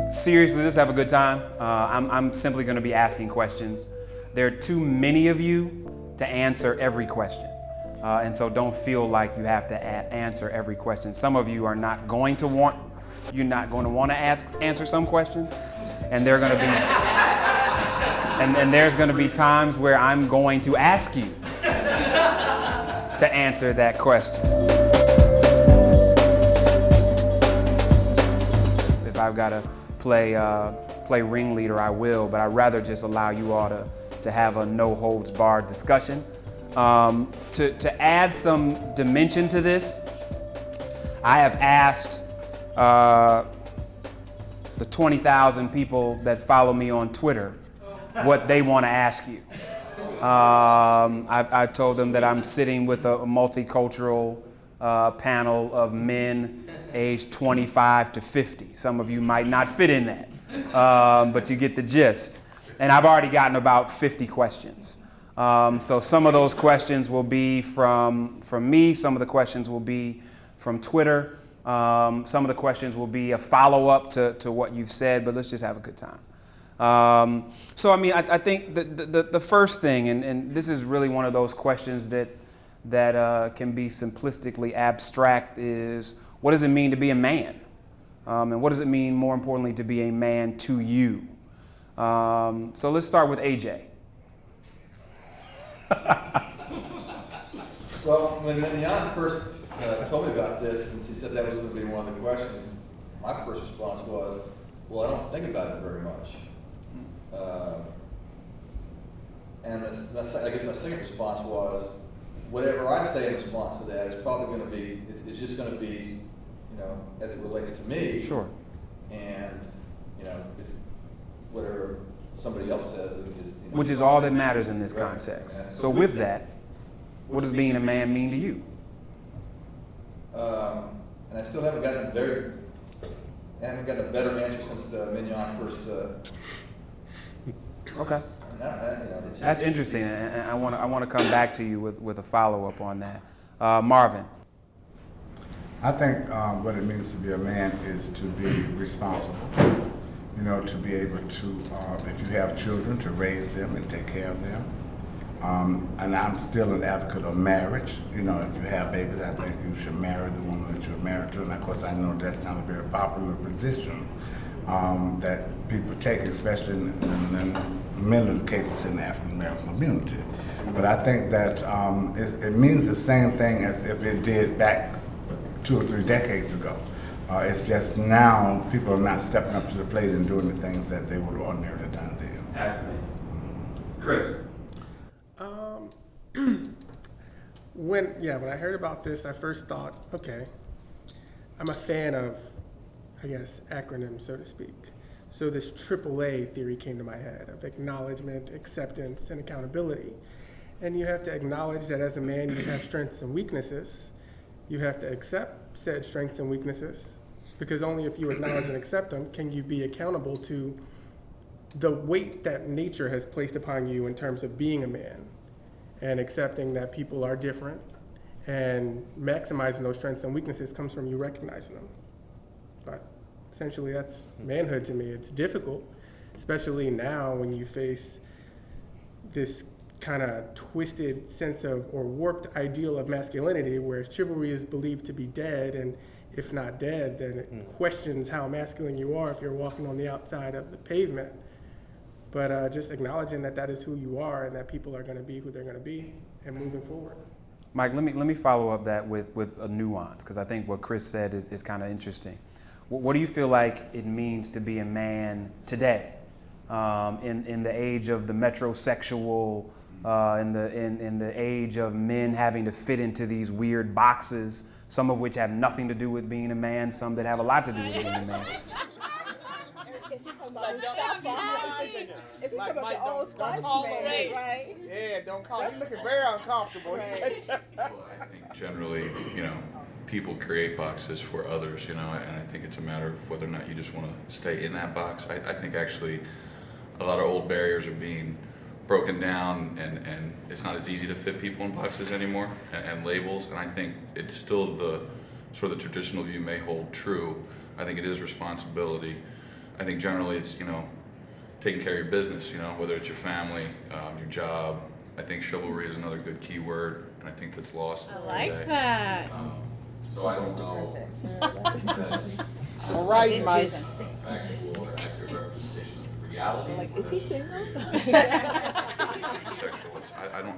Seriously, let's have a good time. I'm simply going to be asking questions. There are too many of you to answer every question. And so don't feel like you have to answer every question. Some of you are not going to want, you're not going to want to answer some questions. And they're going to be, and there's going to be times where I'm going to ask you to answer that question. If I've got to play ringleader, I will, but I'd rather just allow you all to have a no holds barred discussion. To add some dimension to this, I have asked the 20,000 people that follow me on Twitter what they want to ask you. I told them that I'm sitting with a multicultural panel of men aged 25 to 50. Some of you might not fit in that, but you get the gist. And I've already gotten about 50 questions. So some of those questions will be from me, some of the questions will be from Twitter, some of the questions will be a follow-up to what you've said, but let's just have a good time. So I mean, I think the first thing, and this is really one of those questions that can be simplistically abstract, is what does it mean to be a man? And what does it mean, more importantly, to be a man to you? So let's start with AJ. Well, when Minyon first told me about this, and she said that was going to be one of the questions, my first response was, well, I don't think about it very much. And I guess my second response was, whatever I say in response to that is probably going to be, it's just going to be, you know, as it relates to me. Sure. And, you know, it's whatever somebody else says. Which is all that matters in this context. Yeah. So with that, what does being a man mean to you? And I still haven't gotten a better answer since the Minyon first. Okay. That's interesting, and I want to come back to you with a follow-up on that. Marvin. I think what it means to be a man is to be responsible. You know, to be able to, if you have children, to raise them and take care of them. And I'm still an advocate of marriage. You know, if you have babies, I think you should marry the woman that you're married to. And of course, I know that's not a very popular position that people take, especially in many of the cases in the African American community. But I think that it means the same thing as if it did back 2 or 3 decades ago. It's just now people are not stepping up to the plate and doing the things that they would have ordinarily done then. Absolutely. Chris. When I heard about this, I first thought, okay, I'm a fan of, I guess, acronyms, so to speak. So this AAA theory came to my head of acknowledgement, acceptance, and accountability. And you have to acknowledge that as a man, you have strengths and weaknesses. You have to accept said strengths and weaknesses, because only if you acknowledge and accept them can you be accountable to the weight that nature has placed upon you in terms of being a man, and accepting that people are different, and maximizing those strengths and weaknesses comes from you recognizing them. But essentially that's manhood to me. It's difficult, especially now when you face this kind of twisted sense of, or warped ideal of masculinity, where chivalry is believed to be dead, and if not dead, then it questions how masculine you are if you're walking on the outside of the pavement. But just acknowledging that that is who you are, and that people are going to be who they're going to be, and moving forward. Mike, let me follow up that with a nuance, because I think what Chris said is kind of interesting. What do you feel like it means to be a man today, in the age of the metrosexual, in the age of men having to fit into these weird boxes, some of which have nothing to do with being a man, some that have a lot to do with being a man? Is he talking about if he's talking about the Old Spice man, right? Yeah, don't call. He's looking very uncomfortable. Right. Well, I think generally, you know, people create boxes for others, you know, and I think it's a matter of whether or not you just want to stay in that box. I think actually a lot of old barriers are being broken down, and it's not as easy to fit people in boxes anymore and labels, and I think it's still the sort of the traditional view may hold true. I think it is responsibility I think generally it's, taking care of your business, whether it's your family, your job. I think chivalry is another good key word, and I think that's lost like today. that. So I don't know if that's All right, Mike. factual or accurate representation of reality. Like, is he single?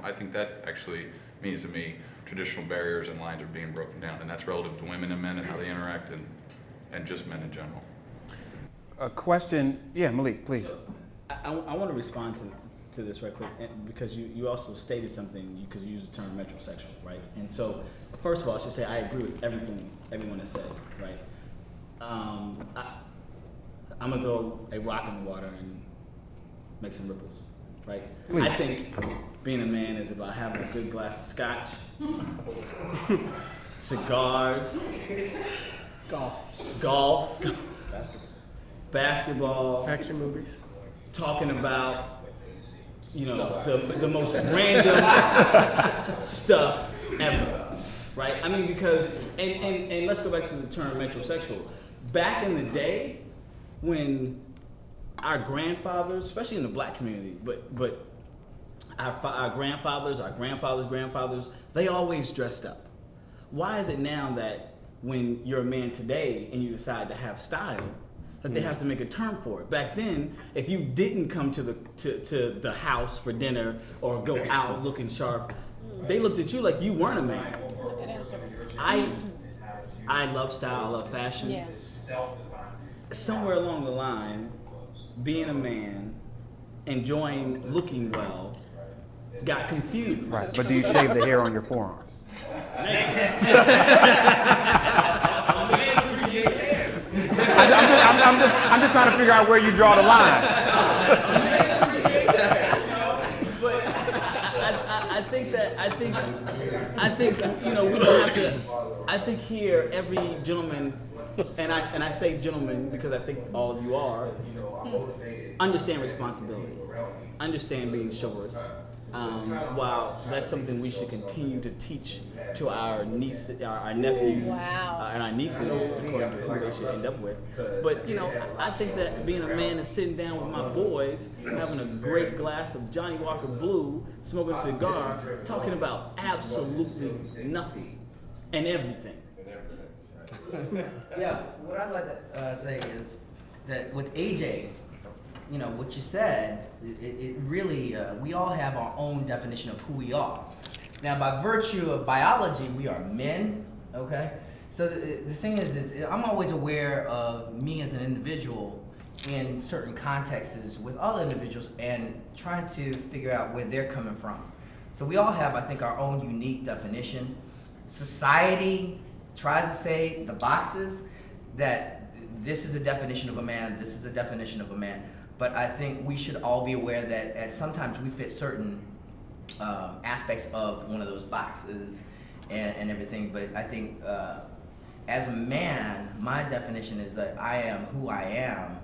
I think that actually means to me traditional barriers and lines are being broken down, and that's relative to women and men and how they interact, and just men in general. A question, yeah, Malik, please. So, I want to respond to this right quick, because you also stated something, because you used the term metrosexual, right? And so, first of all, I should say I agree with everything everyone has said, right? I'm gonna throw a rock in the water and make some ripples, right? Please. I think being a man is about having a good glass of scotch, cigars, golf, basketball, Action movies. talking about, the most random stuff ever, right? I mean, because, and let's go back to the term metrosexual. Back in the day, when our grandfathers, especially in the black community, but our grandfathers, they always dressed up. Why is it now that when you're a man today and you decide to have style, that they have to make a term for it? Back then, if you didn't come to the house for dinner or go out looking sharp, they looked at you like you weren't a man. That's a good answer. I love style, I love fashion. Yeah. Somewhere along the line, being a man, enjoying looking well, got confused. Right, but do you shave the hair on your forearms? I'm just trying to figure out where you draw the line. But I think we don't have to. I think here every gentleman, and I say gentleman because I think all of you are, understand responsibility, understand being chivalrous. While that's something we should continue to teach to our nephews, and our nieces, according to who they should end up with. But I think that being a man is sitting down with my boys, having a great glass of Johnny Walker Blue, smoking a cigar, talking about absolutely nothing and everything. Yeah, what I'd like to say is that with AJ, what you said, it really, we all have our own definition of who we are. Now, by virtue of biology, we are men, okay? So the thing is, I'm always aware of me as an individual in certain contexts with other individuals and trying to figure out where they're coming from. So we all have, I think, our own unique definition. Society tries to say the boxes that this is a definition of a man, this is a definition of a man. But I think we should all be aware that at sometimes we fit certain aspects of one of those boxes and everything. But I think as a man, my definition is that I am who I am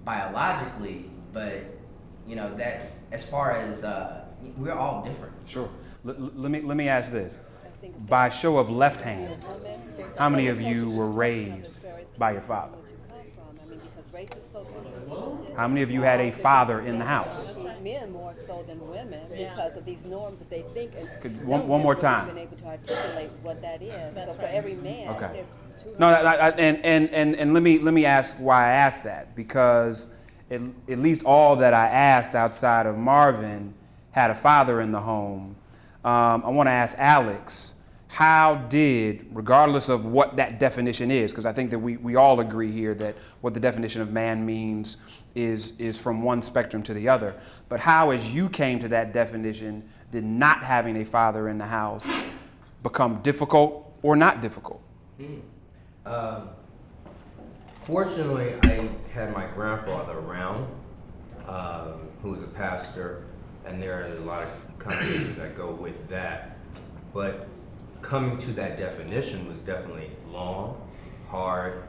biologically. But that as far as we're all different. Sure. Let me ask this. By show of left hand, how many of you were raised by your father? How many of you had a father in the house? Men more so than women because of these norms that they think. And one more time. Been able to articulate what that is. That's so for right. every man, Okay. there's two. No, and let me ask why I asked that, because at least all that I asked outside of Marvin had a father in the home. I want to ask Alex, how did, regardless of what that definition is, because I think that we all agree here that what the definition of man means is from one spectrum to the other, but how, as you came to that definition, did not having a father in the house become difficult or not difficult? Fortunately, I had my grandfather around, who was a pastor, and there are a lot of connotations that go with that. But coming to that definition was definitely long, hard,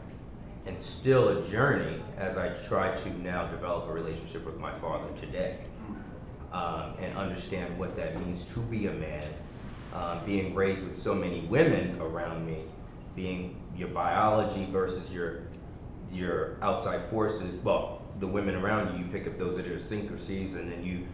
and still a journey as I try to now develop a relationship with my father today, and understand what that means to be a man, being raised with so many women around me, being your biology versus your your outside forces, well, the women around you, you pick up those idiosyncrasies, and then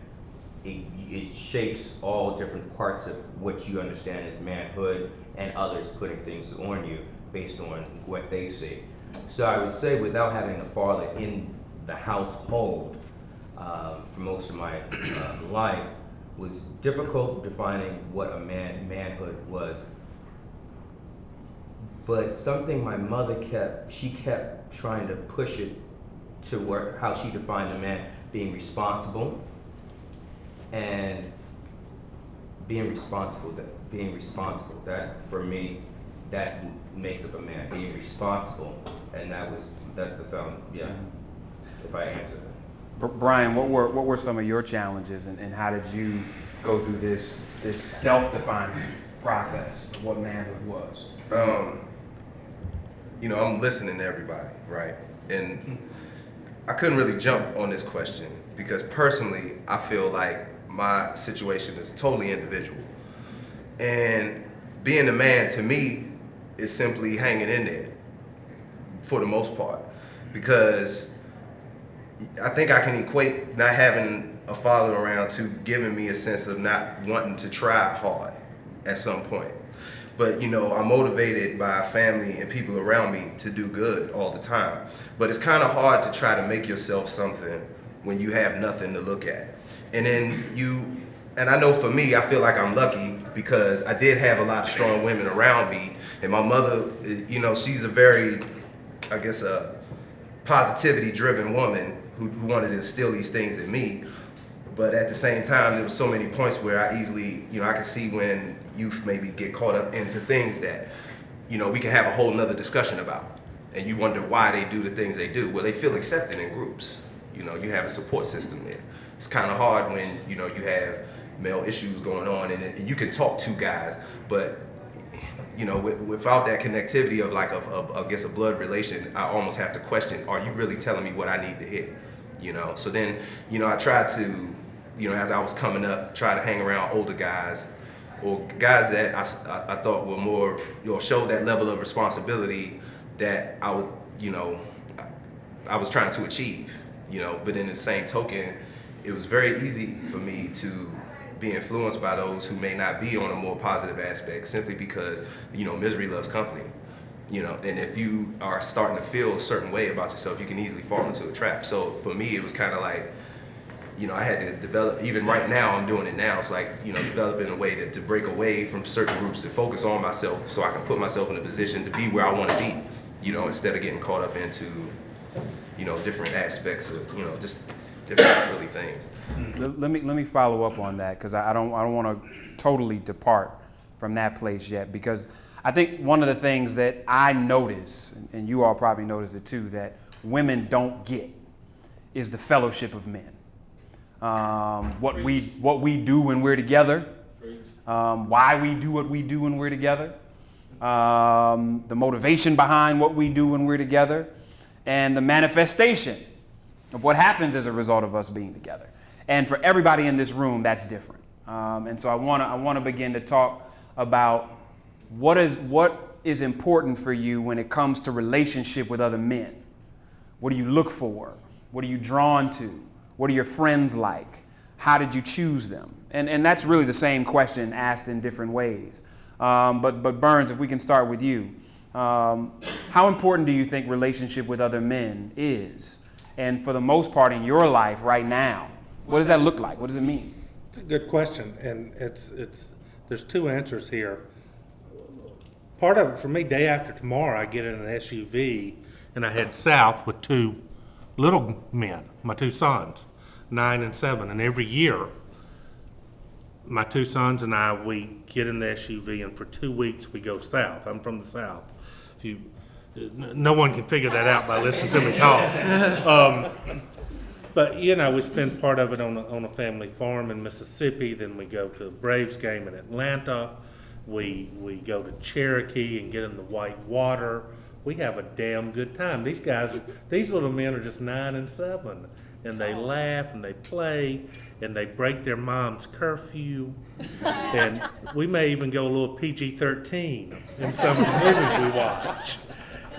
it shapes all different parts of what you understand as manhood, and others putting things on you based on what they see. So I would say, without having a father in the household for most of my life, was difficult defining what a manhood was. But something my mother kept trying to push it to how she defined a man: being responsible, and being responsible. That for me, that makes up a man. Being responsible, and that's the found. Yeah. If I answer that. Brian, what were some of your challenges, and how did you go through this self-defining process of what manhood was? I'm listening to everybody, right? And I couldn't really jump on this question because personally, I feel like my situation is totally individual. And being a man, to me, is simply hanging in there for the most part. Because I think I can equate not having a father around to giving me a sense of not wanting to try hard at some point. But I'm motivated by family and people around me to do good all the time. But it's kind of hard to try to make yourself something when you have nothing to look at. And then and I know for me, I feel like I'm lucky because I did have a lot of strong women around me. And my mother, she's a very, I guess, a positivity-driven woman who wanted to instill these things in me. But at the same time, there were so many points where I easily, I could see when youth maybe get caught up into things that, we can have a whole nother discussion about. And you wonder why they do the things they do. Well, they feel accepted in groups. You have a support system there. It's kind of hard when, you have male issues going on and you can talk to guys, but, without that connectivity of I guess a blood relation, I almost have to question, are you really telling me what I need to hear? So then, I tried to, as I was coming up, try to hang around older guys or guys that I thought were more, showed that level of responsibility that I would, I was trying to achieve, but in the same token, it was very easy for me to be influenced by those who may not be on a more positive aspect simply because, misery loves company. And if you are starting to feel a certain way about yourself, you can easily fall into a trap. So for me, it was kind of like, I had to develop, even right now, I'm doing it now. It's like, developing a way to break away from certain groups, to focus on myself so I can put myself in a position to be where I want to be, instead of getting caught up into, different aspects of, just different silly things. Let me follow up on that because I don't want to totally depart from that place yet, because I think one of the things that I notice, and you all probably notice it too, that women don't get is the fellowship of men. What we do when we're together, why we do what we do when we're together, the motivation behind what we do when we're together, and the manifestation of what happens as a result of us being together. And for everybody in this room, that's different. And so I want to begin to talk about what is important for you when it comes to relationship with other men. What do you look for? What are you drawn to? What are your friends like? How did you choose them? And that's really the same question asked in different ways. But Burns, if we can start with you, how important do you think relationship with other men is? And for the most part in your life right now, what does that look like? What does it mean? It's a good question, and there's two answers here. Part of it for me, day after tomorrow, I get in an SUV and I head south with two little men, my two sons, 9 and 7, and every year my two sons and I, we get in the SUV and for 2 weeks we go south. I'm from the South. No one can figure that out by listening to me talk. But we spend part of it on a family farm in Mississippi. Then we go to a Braves game in Atlanta. We go to Cherokee and get in the white water. We have a damn good time. These little men are just 9 and 7, and they laugh and they play and they break their mom's curfew. And we may even go a little PG-13 in some of the movies we watch.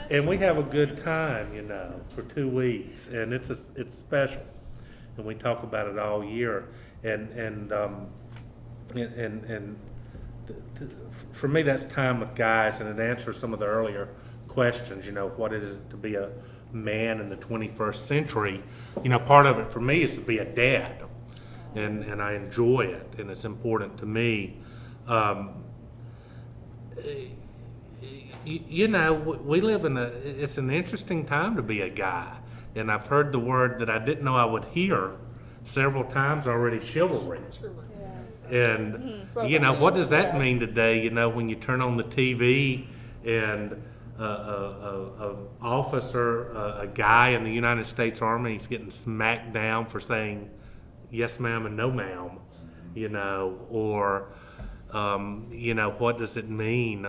and we have a good time, for 2 weeks, and it's special, and we talk about it all year, and for me, that's time with guys, and it answers some of the earlier questions. What it is to be a man in the 21st century. Part of it for me is to be a dad, and I enjoy it, and it's important to me. We live it's an interesting time to be a guy, and I've heard the word that I didn't know I would hear several times already, chivalry. And, what does that mean today, when you turn on the TV and a officer, a guy in the United States Army, he's getting smacked down for saying yes ma'am and no ma'am, or, what does it mean,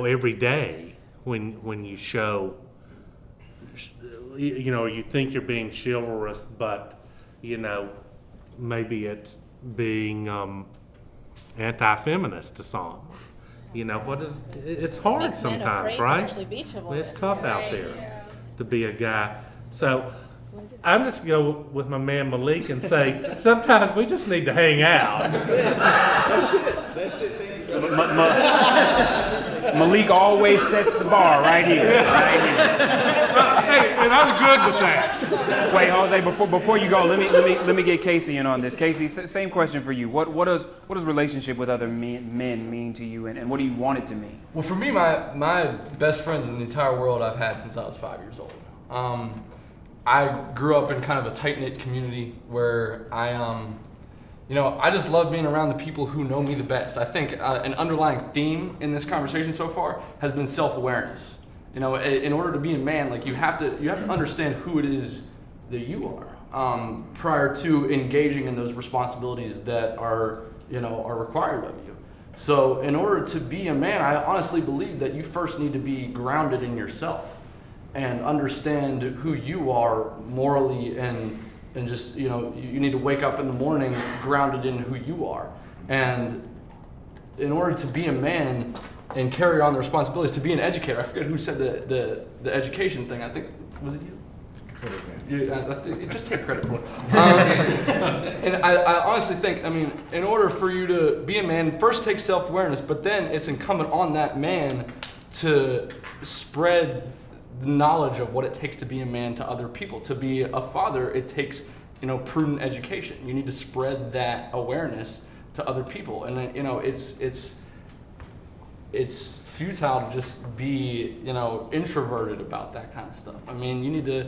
every day when you show, you think you're being chivalrous, but, maybe it's being anti-feminist to some. It's hard Makes men sometimes, afraid to right? actually be chivalrous. It's tough out there to be a guy. So I'm just going to go with my man Malik and say, sometimes we just need to hang out. That's it. Thank you. Malik always sets the bar right here. Hey, and I'm good with that. Wait, Jose, before you go, let me get Casey in on this. Casey, same question for you. What does relationship with other men mean to you, and what do you want it to mean? Well, for me, my best friends in the entire world I've had since I was 5 years old. I grew up in kind of a tight-knit community where I just love being around the people who know me the best. I think an underlying theme in this conversation so far has been self-awareness. In order to be a man, you have to understand who it is that you are prior to engaging in those responsibilities that are required of you. So in order to be a man, I honestly believe that you first need to be grounded in yourself and understand who you are morally and just, you need to wake up in the morning grounded in who you are. And in order to be a man and carry on the responsibilities, to be an educator, I forget who said the education thing, I think, was it you? Just take credit for it. And I honestly think, in order for you to be a man, first take self-awareness, but then it's incumbent on that man to spread the knowledge of what it takes to be a man to other people. To be a father, it takes, prudent education. You need to spread that awareness to other people. And it's futile to just be, introverted about that kind of stuff. You need to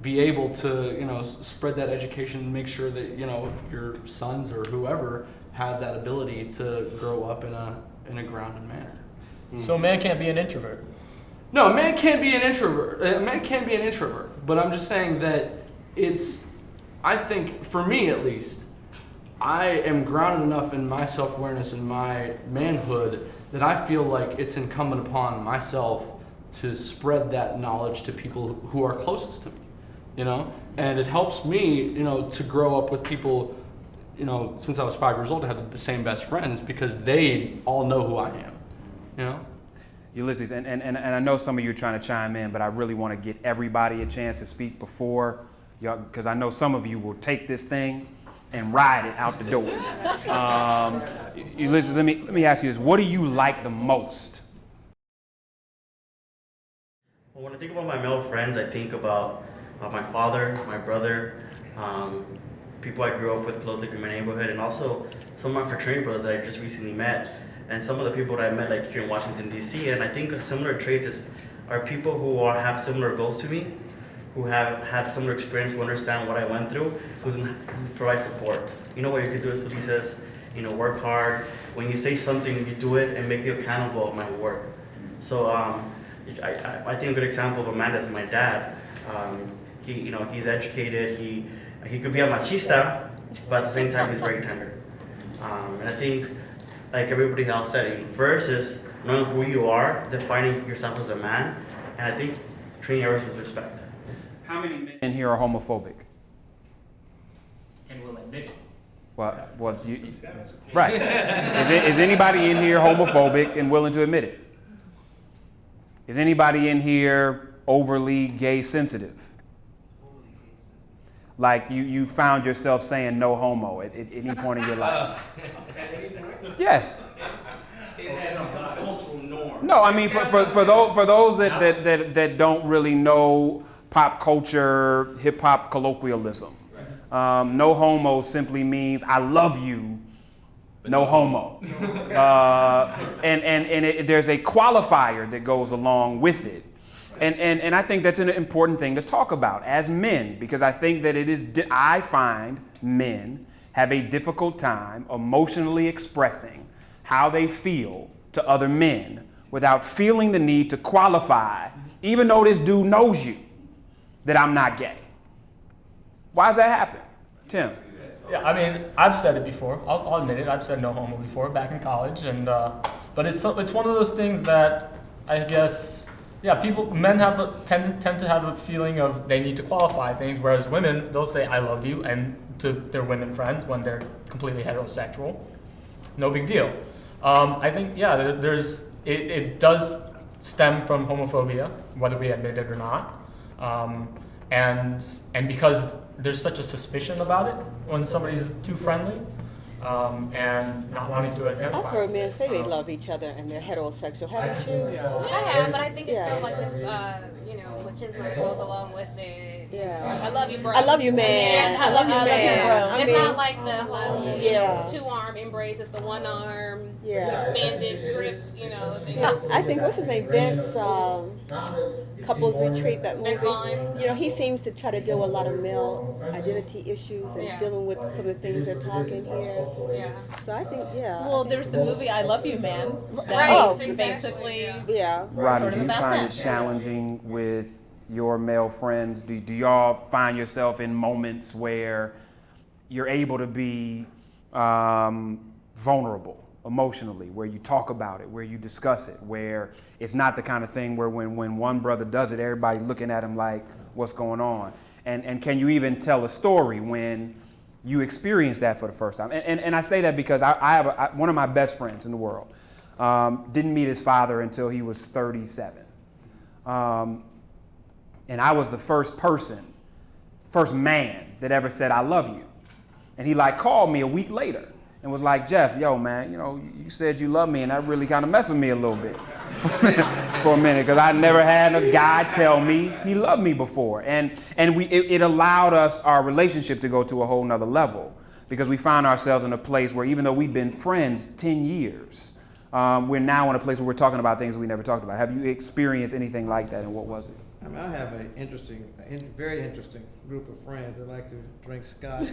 be able to, spread that education and make sure that, your sons or whoever have that ability to grow up in a grounded manner. So a man can't be an introvert? No, a man can't be an introvert. A man can be an introvert, but I'm just saying that I think, for me at least, I am grounded enough in my self-awareness and my manhood that I feel like it's incumbent upon myself to spread that knowledge to people who are closest to me, And it helps me, to grow up with people, since I was 5 years old, to have the same best friends because they all know who I am, Ulysses, and I know some of you are trying to chime in, but I really want to get everybody a chance to speak before y'all, because I know some of you will take this thing and ride it out the door. Ulysses, let me ask you this: what do you like the most? Well, when I think about my male friends, I think about my father, my brother, people I grew up with closely in my neighborhood, and also some of my fraternity brothers that I just recently met. And some of the people that I met here in Washington, D.C., and I think a similar trait are people who have similar goals to me, who have had similar experience, who understand what I went through, who provide support. What you can do is what he says, work hard. When you say something, you do it and make you accountable of my work. So I think a good example of a man is my dad. He's educated, he could be a machista, but at the same time, he's very tender. And I think, like everybody else said, first is knowing who you are, defining yourself as a man, and I think treating others with respect. How many men in here are homophobic? And will admit it. Well, right. Is anybody in here homophobic and willing to admit it? Is anybody in here overly gay sensitive? Like you found yourself saying no homo at any point in your life? Yes. It has become a cultural norm. No, I mean for those that don't really know pop culture, hip hop colloquialism, no homo simply means I love you, no homo, and there's a qualifier that goes along with it, and I think that's an important thing to talk about as men, because I think that I find men have a difficult time emotionally expressing how they feel to other men without feeling the need to qualify, even though this dude knows you, that I'm not gay. Why does that happen? Tim? Yeah, I mean, I've said it before. I'll admit it. I've said no homo before back in college, and but it's one of those things that I guess, yeah, men tend to have a feeling of they need to qualify things, whereas women, they'll say I love you and to their women friends when they're completely heterosexual. No big deal. I think, yeah, it does stem from homophobia, whether we admit it or not, and because there's such a suspicion about it when somebody's too friendly, and not wanting to identify. I've heard men say they love each other and they're heterosexual. Haven't you? I have, but I think it's still like this, machismo goes along with it. Yeah. I love you, bro. I love you, man. Yeah, I love you, man. It's not like the whole, two-arm embrace. It's the one arm, expanded grip, I think what's his name, Vince, couples retreat, that movie. He seems to try to deal with a lot of male identity issues and dealing with some of the things they're talking here. Yeah. So I think, Well, there's the movie I Love You, Man. Right. That's basically Rodney, sort of do you about find that. it challenging with your male friends? Do y'all find yourself in moments where you're able to be vulnerable emotionally, where you talk about it, where you discuss it, where it's not the kind of thing where when one brother does it, everybody's looking at him like, what's going on? And can you even tell a story when you experience that for the first time? And I say that because I have one of my best friends in the world. Didn't meet his father until he was 37. And I was the first man that ever said, I love you. And he called me a week later and was like, Jeff, yo, man, you said you love me, and that really kind of messed with me a little bit for a minute, because I never had a guy tell me he loved me before. And it allowed our relationship to go to a whole nother level, because we found ourselves in a place where, even though we've been friends 10 years, we're now in a place where we're talking about things we never talked about. Have you experienced anything like that, and what was it? I mean, I have very interesting group of friends that like to drink scotch,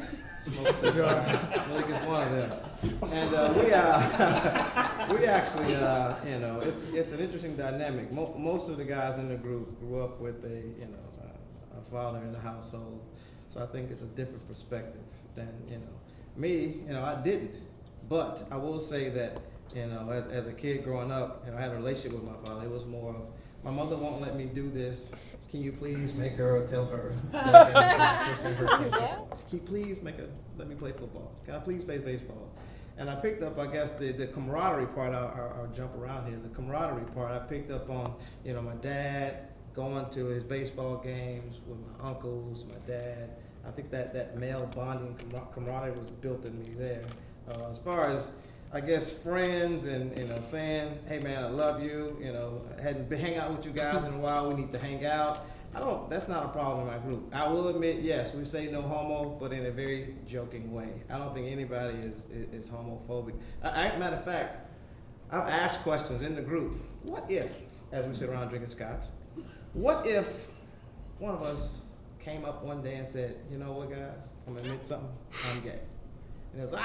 smoke cigars. Malik is one of them. And we actually, it's an interesting dynamic. Most of the guys in the group grew up with a father in the household, so I think it's a different perspective than me. I didn't, but I will say that as a kid growing up, I had a relationship with my father. It was more of, my mother won't let me do this. Can you please make her or tell her? Can you please let me play football? Can I please play baseball? And I picked up, I guess, the camaraderie part. I'll jump around here. The camaraderie part, I picked up on, my dad going to his baseball games with my uncles, my dad. I think that male bonding camaraderie was built in me there. As far as, I guess, friends and saying, hey man, I love you, I hadn't been hang out with you guys in a while, we need to hang out. That's not a problem in my group. I will admit, yes, we say no homo, but in a very joking way. I don't think anybody is homophobic. Matter of fact, I've asked questions in the group. What if, as we sit around drinking scotch, what if one of us came up one day and said, you know what guys, I'm gonna admit something, I'm gay. And it was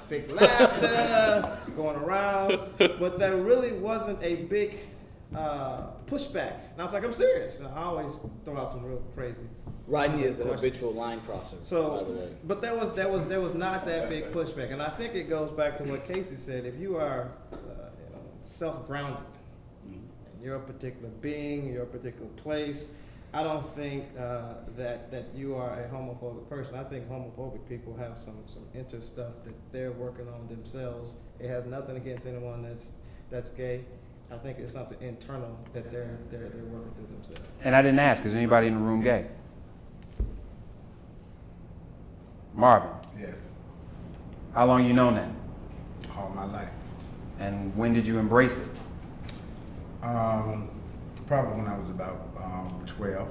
big laughter going around, but there really wasn't a big pushback. And I was like, I'm serious. And I always throw out some real crazy. Rodney is a habitual line crosser. So, by the way. but there was not that big pushback, and I think it goes back to what Casey said. If you are self-grounded, and you're a particular being, you're a particular place, I don't think that you are a homophobic person. I think homophobic people have some inner stuff that they're working on themselves. It has nothing against anyone that's gay. I think it's something internal that they're working through themselves. And I didn't ask, is anybody in the room gay? Marvin, Yes, how long you known that? all my life. And when did you embrace it? Probably when I was about 12.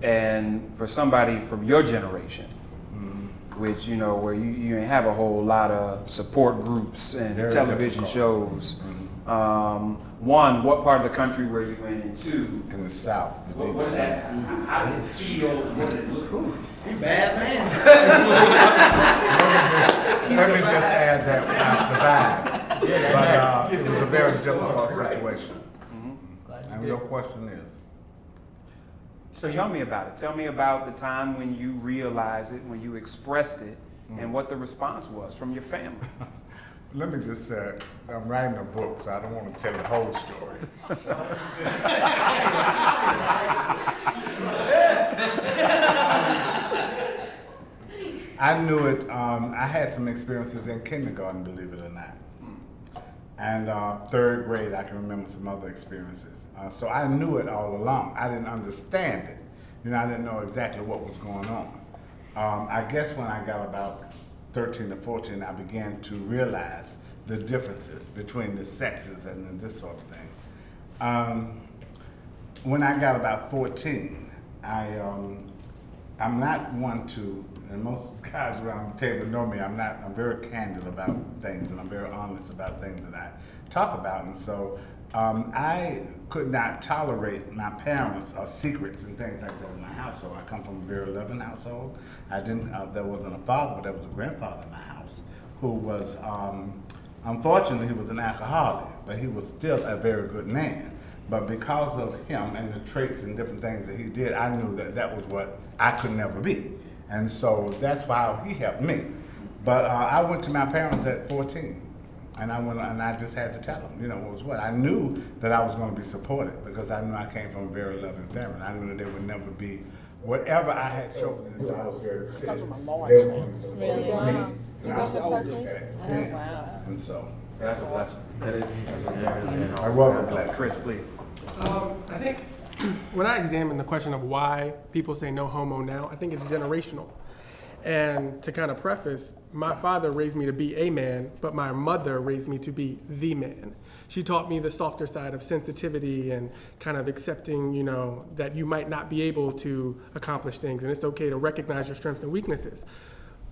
And for somebody from your generation, which, you know, where you ain't have a whole lot of support groups and Very television difficult. shows, one, what part of the country were you in? And two, In the South, the deep what South. that, how did it feel? What did it look like? You bad man. Let me just add that I survived. But it was a very difficult situation. And your question is? So tell me about it. Tell me about the time when you realized it, when you expressed it, and what the response was from your family. Let me just say, I'm writing a book, so I don't want to tell the whole story. I knew it. I had some experiences in kindergarten, believe it or not. And third grade, I can remember some other experiences. So I knew it all along. I didn't understand it. You know, I didn't know exactly what was going on. I guess when I got about 13 or 14, I began to realize the differences between the sexes and this sort of thing. When I got about 14, I'm not one to, and most guys around the table know me, I'm very candid about things, and I'm very honest about things that I talk about. And so I could not tolerate my parents' secrets and things like that in my household. I come from a very loving household. There wasn't a father, but there was a grandfather in my house who was, unfortunately, he was an alcoholic, but he was still a very good man. But because of him and the traits and different things that he did, I knew that that was what I could never be. And so that's how he helped me. But I went to my parents at 14. And I just had to tell them, you know, what was what. I knew that I was going to be supported because I knew I came from a very loving family. I knew that they would never be whatever I had chosen to do. I was very clear. Comes from a large They were family. going to support Really? me. Wow. And I was the oldest. Oh, wow. And so That's a blessing. that is. I was a blessing. Chris, please. I think when I examine the question of why people say no homo now, I think it's generational. And to kind of preface, my father raised me to be a man, but my mother raised me to be the man. She taught me the softer side of sensitivity and kind of accepting, you know, that you might not be able to accomplish things, and it's okay to recognize your strengths and weaknesses.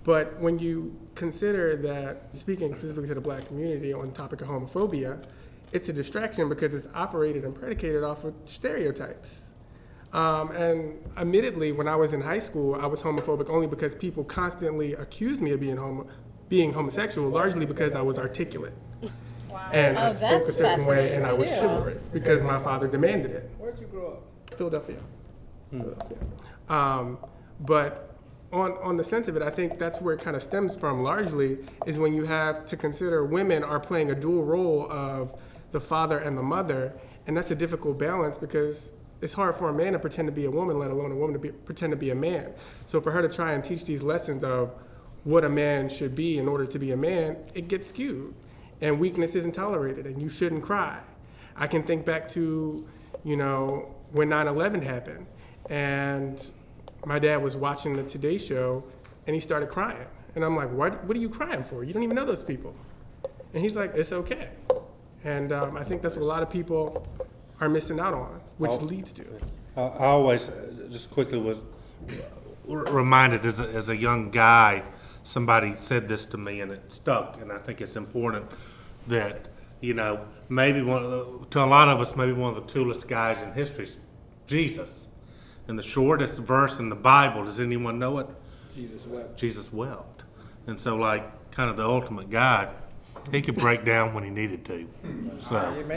But when you consider that, speaking specifically to the black community on the topic of homophobia, it's a distraction because it's operated and predicated off of stereotypes. And admittedly, when I was in high school, I was homophobic only because people constantly accused me of being homosexual, largely because I was articulate. Wow. And I spoke a certain way, and I was chivalrous because my father demanded it. Where'd you grow up? Philadelphia. But on the sense of it, I think that's where it kind of stems from largely, is when you have to consider women are playing a dual role of the father and the mother, and that's a difficult balance because it's hard for a man to pretend to be a woman, let alone a woman to pretend to be a man. So for her to try and teach these lessons of what a man should be in order to be a man, it gets skewed. And weakness isn't tolerated, and you shouldn't cry. I can think back to, you know, when 9/11 happened, and my dad was watching the Today Show, and he started crying. And I'm like, what are you crying for? You don't even know those people. And he's like, it's okay. And I think that's what a lot of people are missing out on, which leads to. I always, just quickly, was reminded as a young guy, somebody said this to me and it stuck, and I think it's important that, you know, maybe to a lot of us, maybe one of the coolest guys in history is Jesus. And the shortest verse in the Bible, does anyone know it? Jesus wept. Jesus wept. And so, like, kind of the ultimate guy, he could break down when he needed to. So, what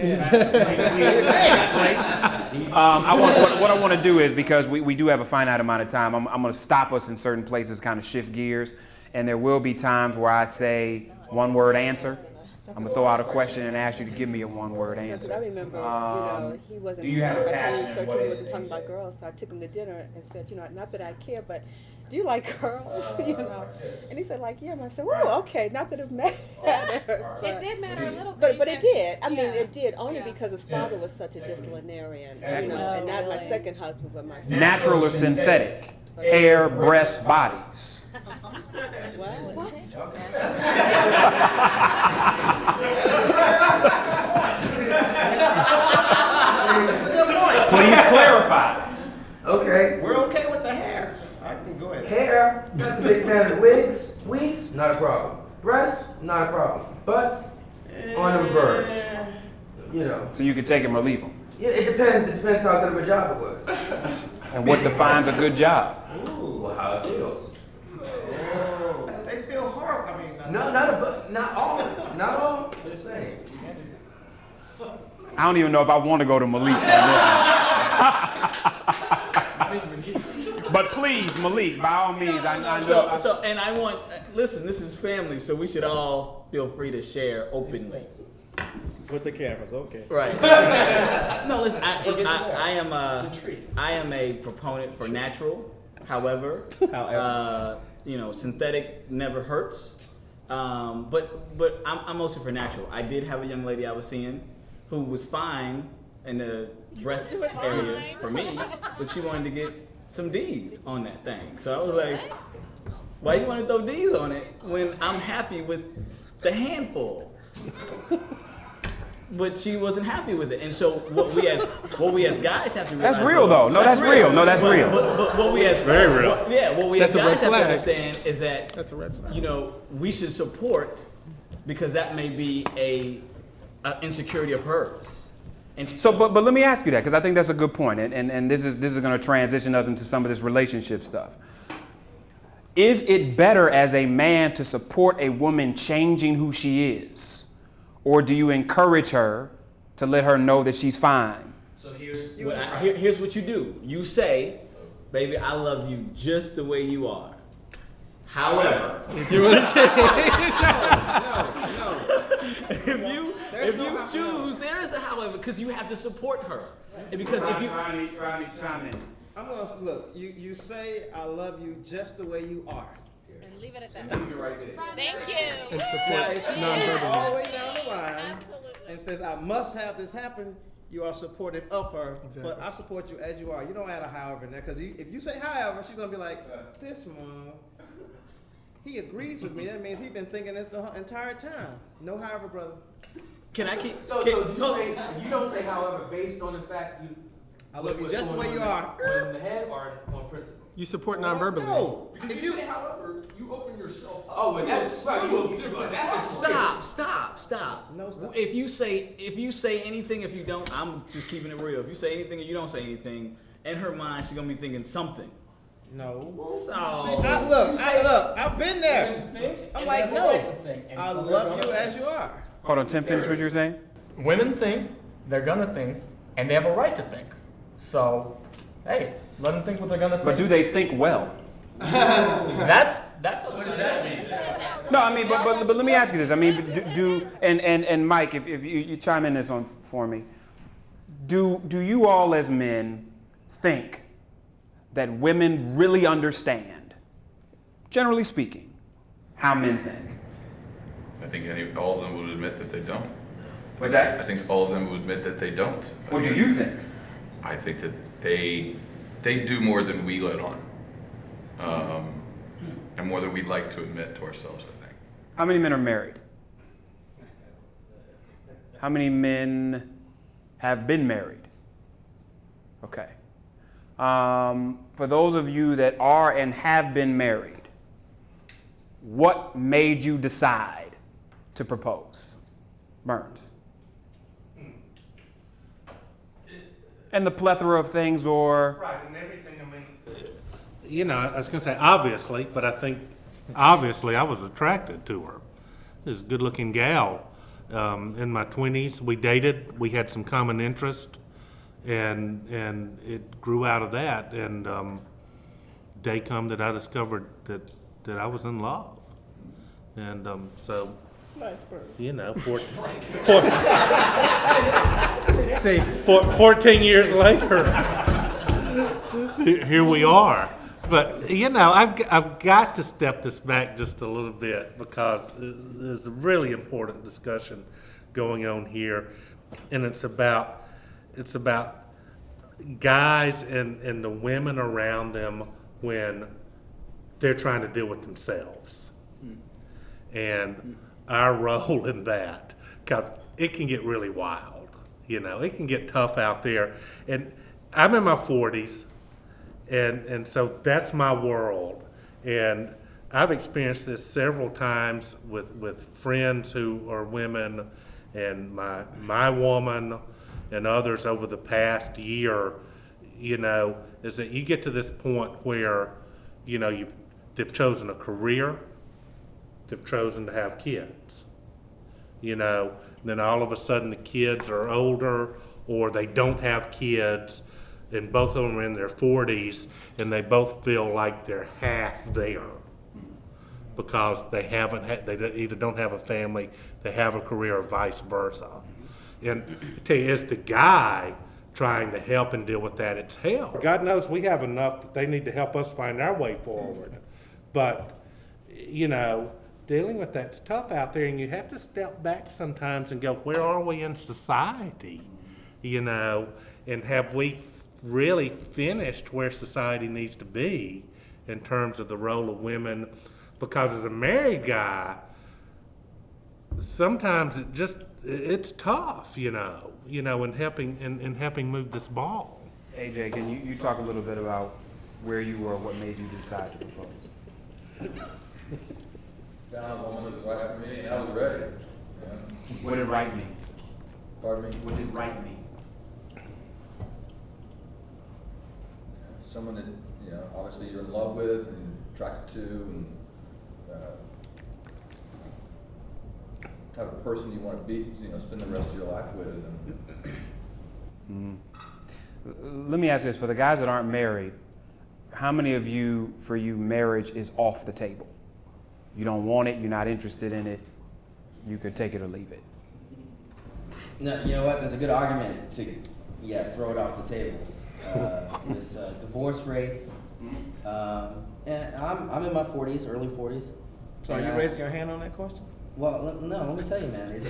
I want to do is, because we do have a finite amount of time, I'm going to stop us in certain places, kind of shift gears, and there will be times where I say one word answer, I'm gonna throw out a question and ask you to give me a one-word Because answer. I remember, he wasn't. Do you have a by the time he passion was in 13, what he is wasn't it? talking about girls. So I took him to dinner and said, not that I care, but do you like girls? And he said, like, yeah. And I said, well, okay, not that it matters. It did matter a little. But it did. I mean, it did only because his father was such a disciplinarian, and not my second husband, but my first. Natural or synthetic? Hair, breasts, bodies. What? Please clarify. Okay. We're okay with the hair. I can go ahead. Hair, not a big fan of wigs. Wigs, not a problem. Breasts, not a problem. Butts, on the verge. You know. So you can take them or leave them. Yeah, it depends. It depends how good of a job it was. And what defines a good job? Well, how it feels. Oh, they feel horrible. I mean, Not all. Not all. Just saying. I don't even know if I want to go to Malik on this one. But please, Malik, by all means, I know. So, and I want, listen, this is family, so we should all feel free to share openly. With the cameras, okay. Right. No, listen, I am a proponent for natural. However, synthetic never hurts. But I'm mostly for natural. I did have a young lady I was seeing who was fine in the breast area for me, but she wanted to get some D's on that thing. So I was like, why you want to throw D's on it when I'm happy with the handful? But she wasn't happy with it, and so what we as guys have to realize. That's real, though. No, that's real. No, that's real. But what we as very real. What we as That's a red guys have to flag. understand is that That's a red flag. we should support because that may be a insecurity of hers. And So, but let me ask you that, because I think that's a good point, and this is going to transition us into some of this relationship stuff. Is it better as a man to support a woman changing who she is, or do you encourage her to let her know that she's fine? So here's what you do. You say, "Baby, I love you just the way you are." However, If you want to change. No. if you choose, there is a however, because you have to support her. And because if you Ronnie, chime in. I'm gonna look. You say I love you just the way you are. And leave it at that. Leave it right there. Thank you. And Now, if she support goes all the non-verbally. way down the line Absolutely. and says I must have this happen, you are supportive of her. Exactly. But I support you as you are. You don't add a however in there because if you say however, she's gonna be like, this mom. He agrees with me. That means he's been thinking this the entire time. No however, brother. can I keep So do you don't say, however, based on the fact you. I love you what's just the going way you on are. in the head or on principle? You support non-verbally. No. Because if you say however, you open yourself up. Oh, to that's a right. slew of different. Stop. No, stop. If you say anything, if you don't, I'm just keeping it real. If you say anything and you don't say anything, in her mind, she's gonna be thinking something. No. So I've been there. I'm like, no. I love you as you are. Hold on, Tim, finish what you were saying. Women think, they're gonna think, and they have a right to think. So, hey, let them think what they're gonna think. But do they think well? That's what does that mean? No, I mean, but let me ask you this. I mean, and Mike, if you chime in this on for me, do you all as men think that women really understand, generally speaking, how men think? I think all of them would admit that they don't. What's that? I think all of them would admit that they don't. What do you think? I think that they do more than we let on, and more than we'd like to admit to ourselves, I think. How many men are married? How many men have been married? Okay. For those of you that are and have been married, what made you decide to propose? Burns. And the plethora of things, or Right, and everything, I mean. I was going to say obviously, but I think obviously I was attracted to her. This good-looking gal. In my 20s, we dated. We had some common interest, and it grew out of that. And day come that I discovered that I was in love, and so It's a nice bird. You know, 14 years later, here we are. But, you know, I've got to step this back just a little bit because there's a really important discussion going on here, and it's about guys and the women around them when they're trying to deal with themselves. And our role in that, because it can get really wild, you know, it can get tough out there. And I'm in my 40s, and so that's my world. And I've experienced this several times with friends who are women and my woman and others over the past year, you know, is that you get to this point where, you know, they've chosen a career, they've chosen to have kids, you know, then all of a sudden the kids are older or they don't have kids, and both of them are in their 40s, and they both feel like they're half there because they either don't have a family, they have a career, or vice versa. And I tell you, as the guy trying to help and deal with that, it's hell. God knows we have enough that they need to help us find our way forward. But, you know, dealing with that's tough out there, and you have to step back sometimes and go, where are we in society? You know, and have we really finished where society needs to be in terms of the role of women? Because as a married guy, sometimes it's tough, you know, in helping move this ball. AJ, can you talk a little bit about where you were, what made you decide to propose? Found a woman that was right for me, and I was ready. Yeah. What did right mean? Pardon me? What did right mean? Someone that, you know, obviously you're in love with and attracted to, and type of person you want to be, you know, spend the rest of your life with. And Let me ask this, for the guys that aren't married, how many of you, for you, marriage is off the table? You don't want it, you're not interested in it, you could take it or leave it. No, you know what? There's a good argument to, throw it off the table. With divorce rates, and I'm in my 40s, early 40s. So are you raising your hand on that question? Well, no, let me tell you, man.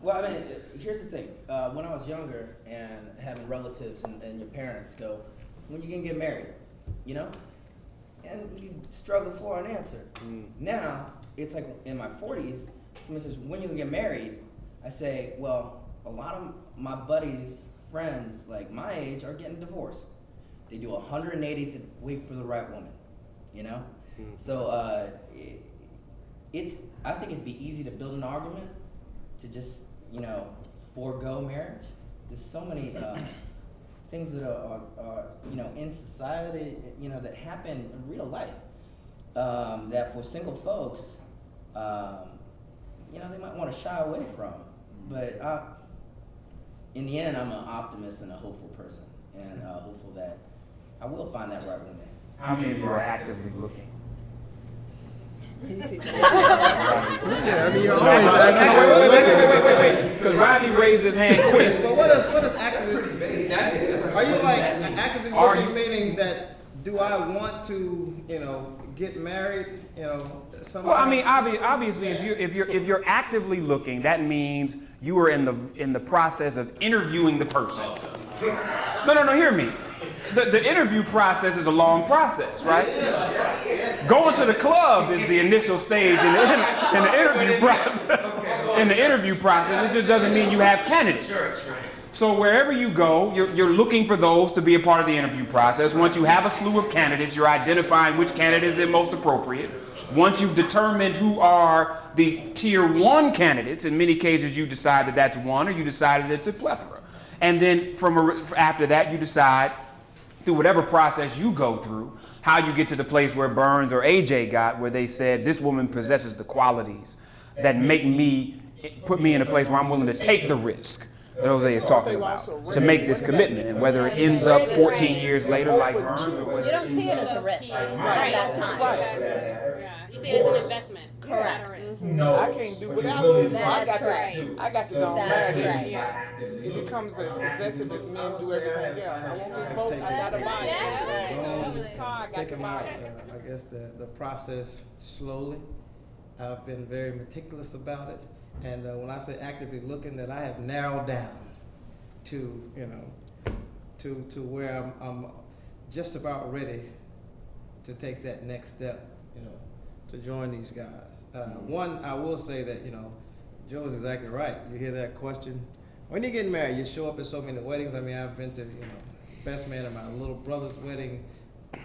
Well, I mean, here's the thing. When I was younger and having relatives and your parents go, when you gonna get married, you know? And you struggle for an answer. Now, it's like in my 40s, someone says, when you gonna get married? I say, well, a lot of my buddies, friends, like my age, are getting divorced. They do 180s and wait for the right woman, you know? So I think it'd be easy to build an argument to just, you know, forego marriage. There's so many things that are, you know, in society, you know, that happen in real life, that for single folks, you know, they might want to shy away from. But in the end, I'm an optimist and a hopeful person, and hopeful that I will find that right woman. How many of you are actively looking? Yeah, I mean, you're always wait. Because Rodney raised his hand quick. But what is actively? Are you like actively looking, meaning that do I want to, you know, get married, you know? Well, I mean, obviously, if you're actively looking, that means you are in the process of interviewing the person. No, hear me. The interview process is a long process, right? Going to the club is the initial stage in the interview process. In the interview process, it just doesn't mean you have candidates. So wherever you go, you're looking for those to be a part of the interview process. Once you have a slew of candidates, you're identifying which candidate is the most appropriate. Once you've determined who are the tier 1 candidates, in many cases you decide that that's one, or you decided it's a plethora. And then after that, you decide, through whatever process you go through, how you get to the place where Burns or AJ got, where they said, this woman possesses the qualities that put me in a place where I'm willing to take the risk that Jose is talking about, to make this commitment, and whether it ends up 14 years later like Hearns, or whether You don't see it as a risk at that time. Yeah, you see it as an investment. Correct. I can't do without this, so I got right. to, I got to go That's marry right. him. It becomes as possessive as men do everything else. I want this boat, I gotta buy it. I want this car, I got to Taking buy my, it. I guess the process slowly. I've been very meticulous about it, and when I say actively looking, that I have narrowed down to, you know, to where I'm just about ready to take that next step, you know, to join these guys. One, I will say that, you know, Joe's exactly right. You hear that question. When you're getting married, you show up at so many weddings. I mean, I've been to, you know, best man at my little brother's wedding,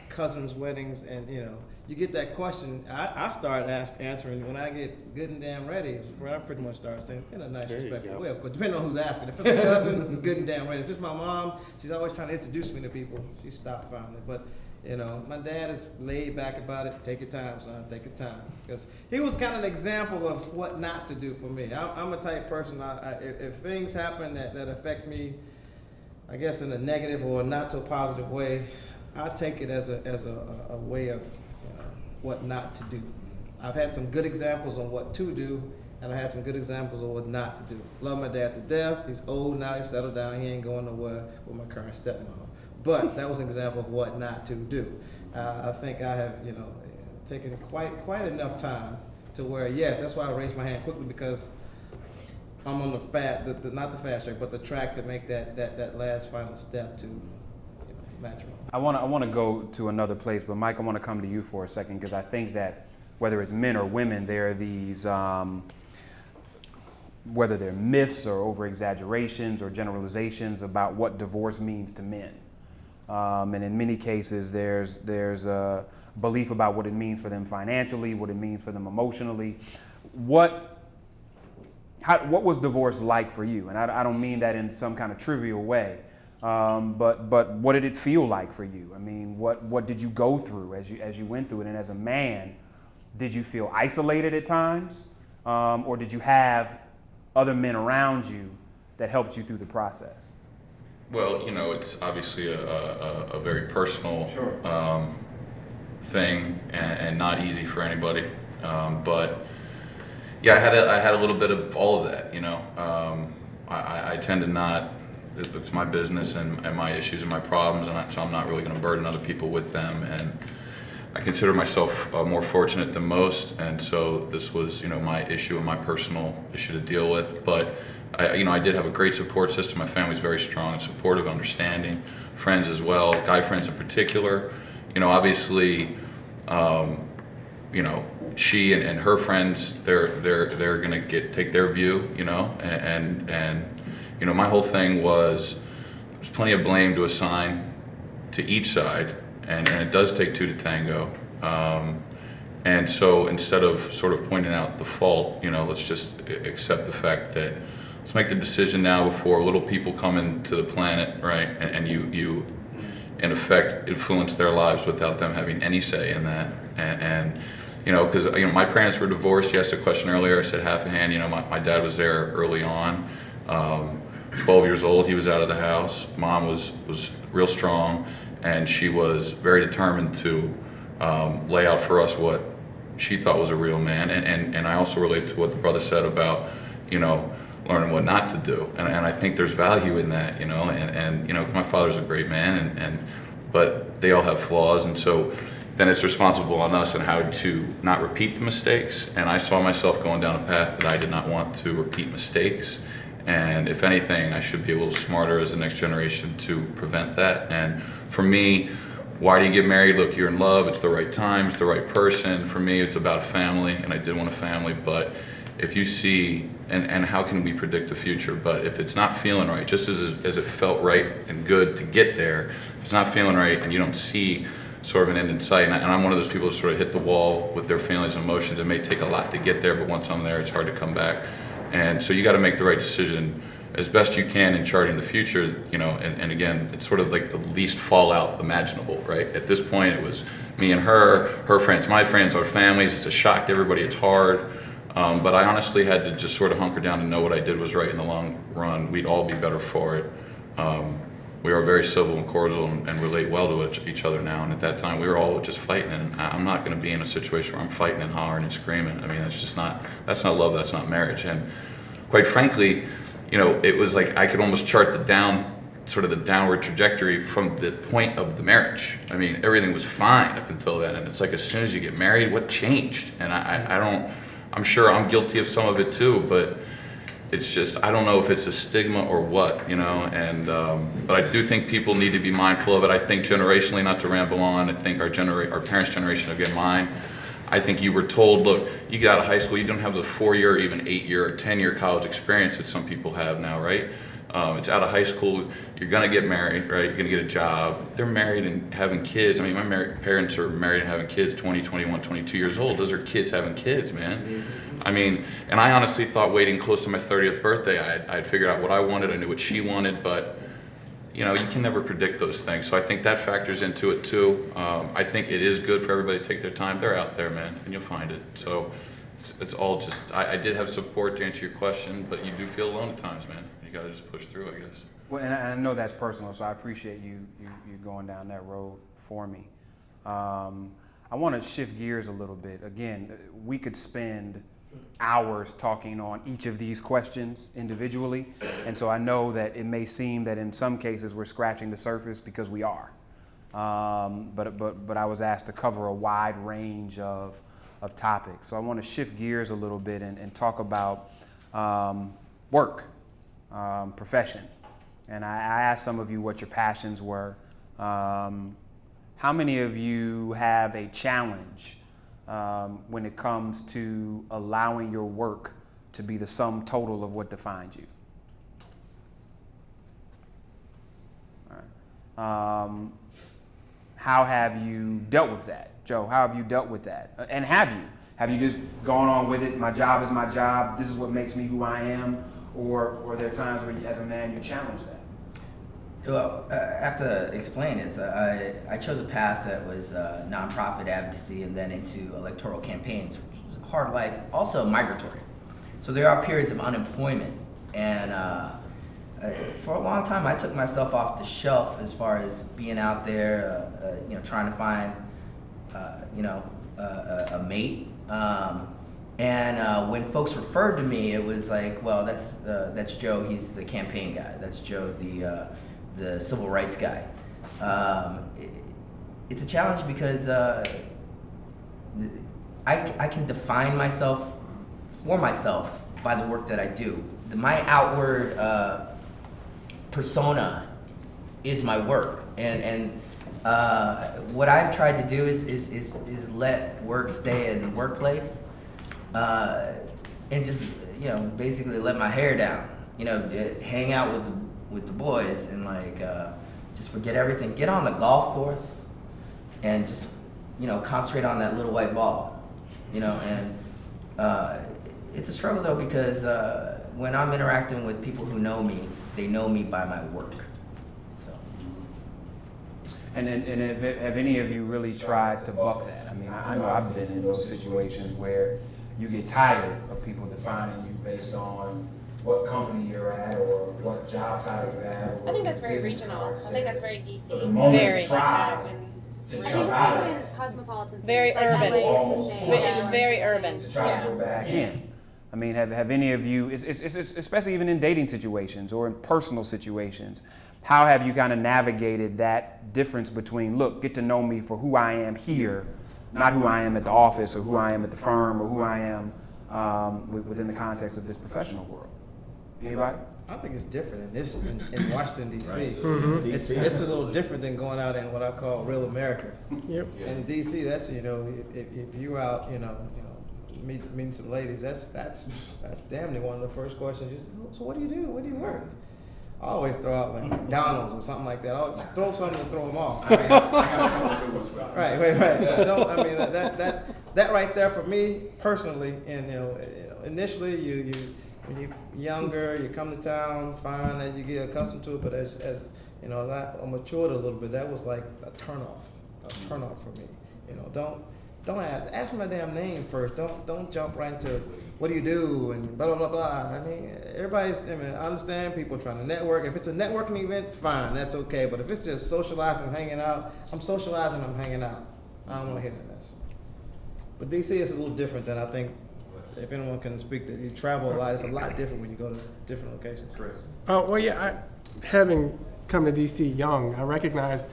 cousins' weddings, and, you know, you get that question. I start answering when I get good and damn ready, where I pretty much start saying in a nice, respectful way. Of course, depending on who's asking. If it's a cousin, good and damn ready. If it's my mom, she's always trying to introduce me to people. She stopped finally. But, you know, my dad is laid back about it. Take your time, son. Take your time. Because he was kind of an example of what not to do for me. I'm a type person, if things happen that affect me, I guess in a negative or not so positive way, I take it as a way of what not to do. I've had some good examples on what to do, and I had some good examples on what not to do. Love my dad to death. He's old now. He's settled down. He ain't going nowhere with my current stepmom. But that was an example of what not to do. I think I have, you know, taken quite enough time to where, yes, that's why I raised my hand quickly, because I'm on the not the fast track, but the track to make that last final step to, you know, matrimony. I want to go to another place, but Mike, I want to come to you for a second, because I think that whether it's men or women, there are these, whether they're myths or over-exaggerations or generalizations about what divorce means to men. And in many cases, there's a belief about what it means for them financially, what it means for them emotionally. What was divorce like for you? And I don't mean that in some kind of trivial way. But what did it feel like for you? I mean, what did you go through as you went through it? And as a man, did you feel isolated at times? Or did you have other men around you that helped you through the process? Well, you know, it's obviously a very personal thing and not easy for anybody. But yeah, I had a little bit of all of that, you know. I tend to not, it's my business and my issues and my problems, and so I'm not really going to burden other people with them. And I consider myself more fortunate than most, and so this was, you know, my issue and my personal issue to deal with. But I did have a great support system. My family's very strong and supportive, understanding. Friends as well, guy friends in particular. You know, obviously, you know, she and her friends, they're gonna take their view, you know, and you know, my whole thing was there's plenty of blame to assign to each side, and it does take two to tango. And so instead of sort of pointing out the fault, you know, let's just accept the fact that let's make the decision now before little people come into the planet, right? And you in effect influence their lives without them having any say in that. And you know, because you know, my parents were divorced. You asked a question earlier. I said half a hand. You know, my dad was there early on. 12 years old, he was out of the house. Mom was real strong, and she was very determined to lay out for us what she thought was a real man. And I also relate to what the brother said about, you know, learning what not to do. And I think there's value in that, you know. And you know, my father's a great man, but they all have flaws, and so then it's responsible on us and how to not repeat the mistakes. And I saw myself going down a path that I did not want to repeat mistakes. And if anything, I should be a little smarter as the next generation to prevent that. And for me, why do you get married? Look, you're in love, it's the right time, it's the right person. For me, it's about a family, and I did want a family. But if you see, and how can we predict the future? But if it's not feeling right, just as it felt right and good to get there, if it's not feeling right and you don't see sort of an end in sight, and I'm one of those people who sort of hit the wall with their feelings and emotions. It may take a lot to get there, but once I'm there, it's hard to come back. And so you got to make the right decision as best you can in charting the future, you know, and again, it's sort of like the least fallout imaginable, right? At this point, it was me and her friends, my friends, our families. It's a shock to everybody. It's hard, But I honestly had to just sort of hunker down and know what I did was right in the long run. We'd all be better for it. We are very civil and cordial and relate well to each other now. And at that time, we were all just fighting. And I'm not going to be in a situation where I'm fighting and hollering and screaming. I mean, that's not love, that's not marriage. And quite frankly, you know, it was like I could almost chart the downward trajectory from the point of the marriage. I mean, everything was fine up until then. And it's like, as soon as you get married, what changed? And I'm sure I'm guilty of some of it too, but it's just, I don't know if it's a stigma or what, you know, and, but I do think people need to be mindful of it. I think generationally, not to ramble on, I think our parents' generation, again mine, I think you were told, look, you get out of high school, you don't have the 4-year, even 8-year or 10-year college experience that some people have now, right? It's out of high school, you're gonna get married, right? You're gonna get a job. They're married and having kids. I mean, my parents are married and having kids, 20, 21, 22 years old. Those are kids having kids, man. I mean, and I honestly thought waiting close to my 30th birthday, I'd figured out what I wanted, I knew what she wanted, but you know, you can never predict those things. So I think that factors into it too. I think it is good for everybody to take their time. They're out there, man, and you'll find it. So it's all just, I did have support to answer your question, but you do feel alone at times, man. You gotta just push through, I guess. Well, and I know that's personal, so I appreciate you going down that road for me. I want to shift gears a little bit. Again, we could spend hours talking on each of these questions individually, and so I know that it may seem that in some cases we're scratching the surface because we are. But I was asked to cover a wide range of topics. So I want to shift gears a little bit and talk about work, profession. And I asked some of you what your passions were. How many of you have a challenge when it comes to allowing your work to be the sum total of what defines you? All right. How have you dealt with that? Joe, how have you dealt with that? And have you just gone on with it? My job is my job. This is what makes me who I am. Or are there times where, as a man, you challenge that? Well, I have to explain it. I chose a path that was nonprofit advocacy and then into electoral campaigns, which was a hard life, also migratory. So there are periods of unemployment. And for a long time, I took myself off the shelf as far as being out there, trying to find, a mate. And when folks referred to me, it was like, well, that's Joe. He's the campaign guy. That's Joe, the civil rights guy. It's a challenge because I can define myself for myself by the work that I do. My outward persona is my work, and what I've tried to do is let work stay in the workplace. And just basically let my hair down, hang out with the boys and just forget everything. Get on the golf course and just concentrate on that little white ball, And it's a struggle though because when I'm interacting with people who know me, they know me by my work. So. And have any of you really tried to buck that? I mean, I know I've been in those situations where you get tired of people defining you based on what company you're at or what job title you have. I think that's very regional. I think that's very DC. Very. I think it's like in cosmopolitan. Very Like urban. LA is the same. It's very urban. To try to go back in. I mean, have any of you, especially even in dating situations or in personal situations, how have you kind of navigated that difference between, look, get to know me for who I am here, not who I am at the office or who I am at the firm or who I am within the context of this professional world? Anybody? I think it's different in Washington, D.C. Right. Mm-hmm. It's a little different than going out in what I call real America. Yep. In D.C., that's, if you're out, meeting some ladies, that's damn near one of the first questions. You say, so what do you do? Where do you work? I always throw out like McDonald's or something like that. I always throw something to throw them off. Right. That right there for me personally, and initially when you're younger, you come to town, find that you get accustomed to it, but as I matured a little bit, that was like a turnoff for me. Don't ask my damn name first. Don't jump right into what do you do, and blah, blah, blah, blah. I mean, I understand people trying to network. If it's a networking event, fine, that's okay. But if it's just socializing, hanging out, I'm socializing, I'm hanging out. I don't want to hear that mess. But DC is a little different than I think, if anyone can speak, that you travel a lot, it's a lot different when you go to different locations. Oh, well, yeah, having come to DC young, I recognized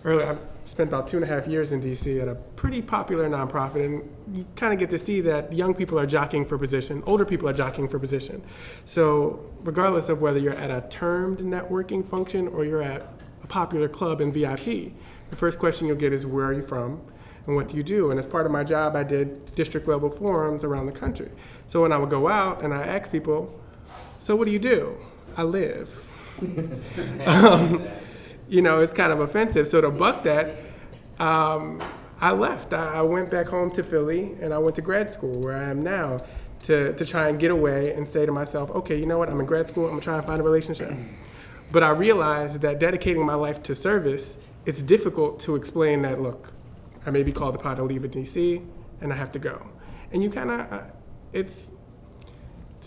earlier, I've spent about 2.5 years in DC at a pretty popular nonprofit, and you kind of get to see that young people are jockeying for position, older people are jockeying for position. So regardless of whether you're at a termed networking function or you're at a popular club in VIP, the first question you'll get is, where are you from and what do you do? And as part of my job, I did district level forums around the country. So when I would go out and I ask people, so what do you do? I live. You know, it's kind of offensive. So to buck that, I left. I went back home to Philly and I went to grad school where I am now to try and get away and say to myself, okay, you know what, I'm in grad school, I'm gonna try and find a relationship. But I realized that dedicating my life to service, it's difficult to explain that, look, I may be called upon to leave in DC and I have to go. And you kind of, it's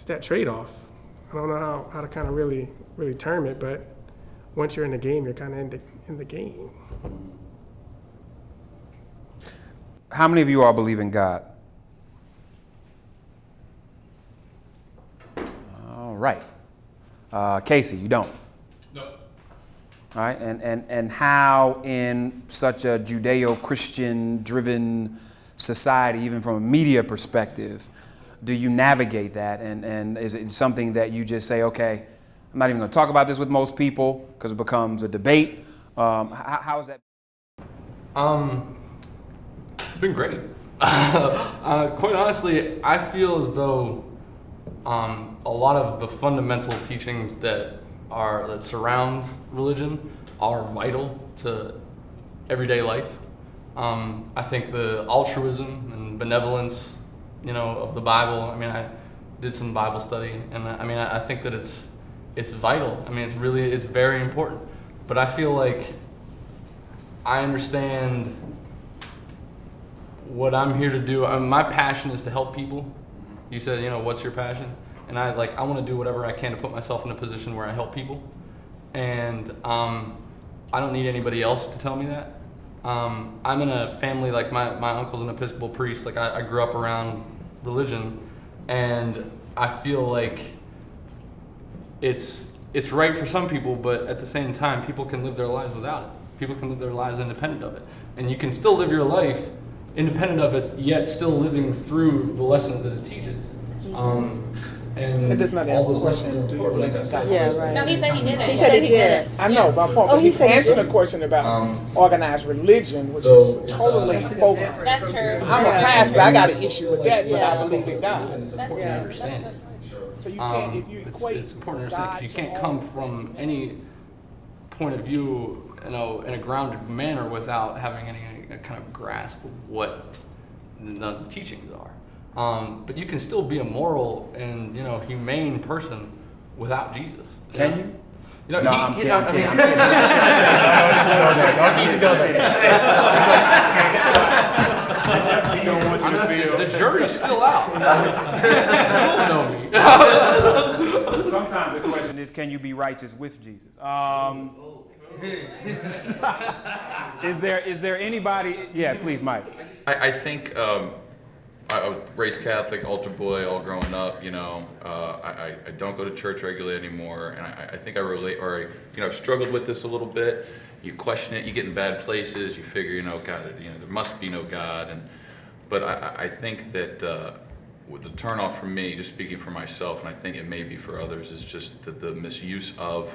that trade-off. I don't know how to kind of really term it, but once you're in the game, you're kind of in the game. How many of you all believe in God? All right. Casey, you don't? No. All right, and how in such a Judeo-Christian driven society, even from a media perspective, do you navigate that? And is it something that you just say, okay, I'm not even going to talk about this with most people because it becomes a debate? How is that? It's been great. Quite honestly, I feel as though a lot of the fundamental teachings that surround religion are vital to everyday life. I think the altruism and benevolence, of the Bible. I mean, I did some Bible study, and I think that it's vital. I mean, it's very important. But I feel like I understand what I'm here to do. My passion is to help people. You said, what's your passion? And I want to do whatever I can to put myself in a position where I help people. And I don't need anybody else to tell me that. I'm in a family, like my uncle's an Episcopal priest. Like I grew up around religion, and I feel like it's right for some people, but at the same time, people can live their lives without it. People can live their lives independent of it. And you can still live your life independent of it, yet still living through the lessons that it teaches. And it does not answer the question, do you believe in God? Yeah, right. No, he said he did it. He said he did it. I know, my point, but he's answering a question about organized religion, which is totally focused. That's true. I'm a pastor, I got an issue with that, but I believe in God. That's important to understand. So you can't, if you equate it's important to understand, God 'cause you to can't all- come from any point of view, in a grounded manner without having any kind of grasp of what the teachings are. But you can still be a moral and humane person without Jesus. Can you? No, I'm kidding. I'm kidding. Don't need to go there. You don't want you to feel. The jury's still out. You don't know me. Sometimes the question is, can you be righteous with Jesus? Is there anybody? Yeah, please, Mike. I think I was raised Catholic, altar boy, all growing up. I don't go to church regularly anymore, and I think I relate, or I've struggled with this a little bit. You question it, you get in bad places, you figure, God, there must be no God, but I think that the turnoff for me, just speaking for myself, and I think it may be for others, is just the misuse of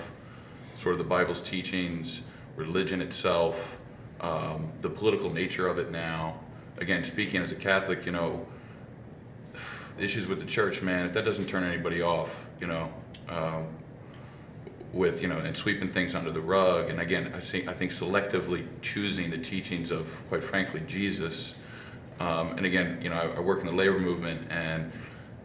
sort of the Bible's teachings, religion itself, the political nature of it now. Again, speaking as a Catholic, issues with the church, man, if that doesn't turn anybody off, with, and sweeping things under the rug, and again, I think selectively choosing the teachings of, quite frankly, Jesus. And again, I work in the labor movement, and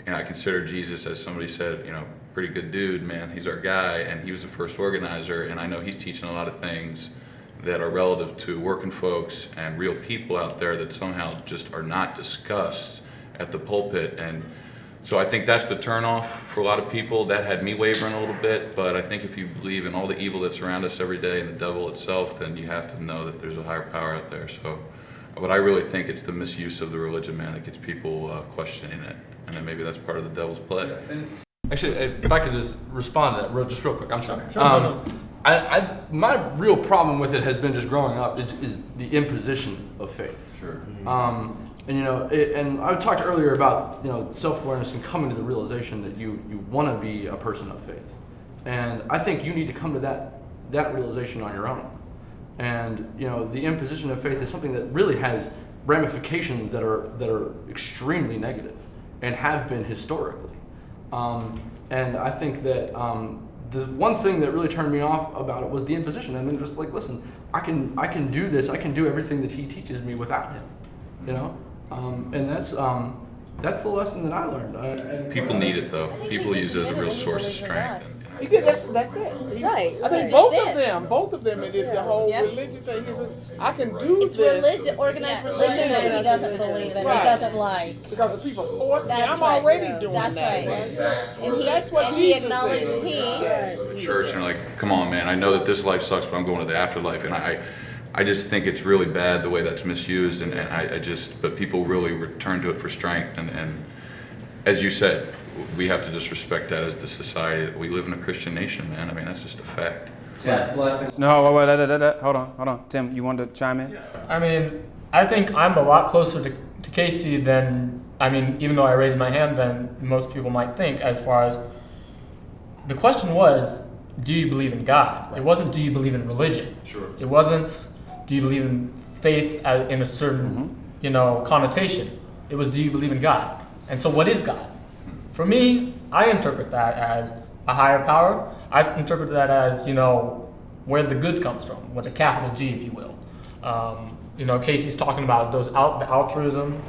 I consider Jesus, as somebody said, pretty good dude, man. He's our guy, and he was the first organizer, and I know he's teaching a lot of things that are relative to working folks and real people out there that somehow just are not discussed at the pulpit. And So I think that's the turnoff for a lot of people. That had me wavering a little bit, but I think if you believe in all the evil that's around us every day and the devil itself, then you have to know that there's a higher power out there. So, but I really think it's the misuse of the religion, man, that gets people questioning it, and then maybe that's part of the devil's play. Actually, if I could just respond to that real quick, I'm sorry. Sure. My real problem with it has been just growing up is the imposition of faith. Sure. And you know, and I talked earlier about, you know, self-awareness and coming to the realization that you want to be a person of faith, and I think you need to come to that realization on your own. And you know, the imposition of faith is something that really has ramifications that are extremely negative and have been historically. And I think that the one thing that really turned me off about it was the imposition. I mean, just like, listen, I can do this. I can do everything that he teaches me without him. You know. And that's the lesson that I learned. People need it though. People use it as a real source of strength. He did. That's it. Right. I think both of them. It is the whole religion thing. I can do it's this. Religion, organized religion that he doesn't believe in. Right. He doesn't like. Because if people force me, I'm right. already doing that's that. Right. And that's what Jesus acknowledged said. Church and like, come on, man. I know that this life sucks, but I'm going to the afterlife, and I just think it's really bad the way that's misused, and but people really return to it for strength, and as you said, we have to just respect that as the society. We live in a Christian nation, man. I mean, that's just a fact. That's the last thing. No, wait, hold on. Tim, you wanted to chime in? Yeah. I mean, I think I'm a lot closer to Casey than, I mean, even though I raised my hand, than most people might think, as far as the question was, do you believe in God? It wasn't, do you believe in religion? Sure. It wasn't, do you believe in faith in a certain, you know, connotation? It was, do you believe in God? And so what is God? For me, I interpret that as a higher power. I interpret that as, you know, where the good comes from, with a capital G, if you will. You know, Casey's talking about the altruism,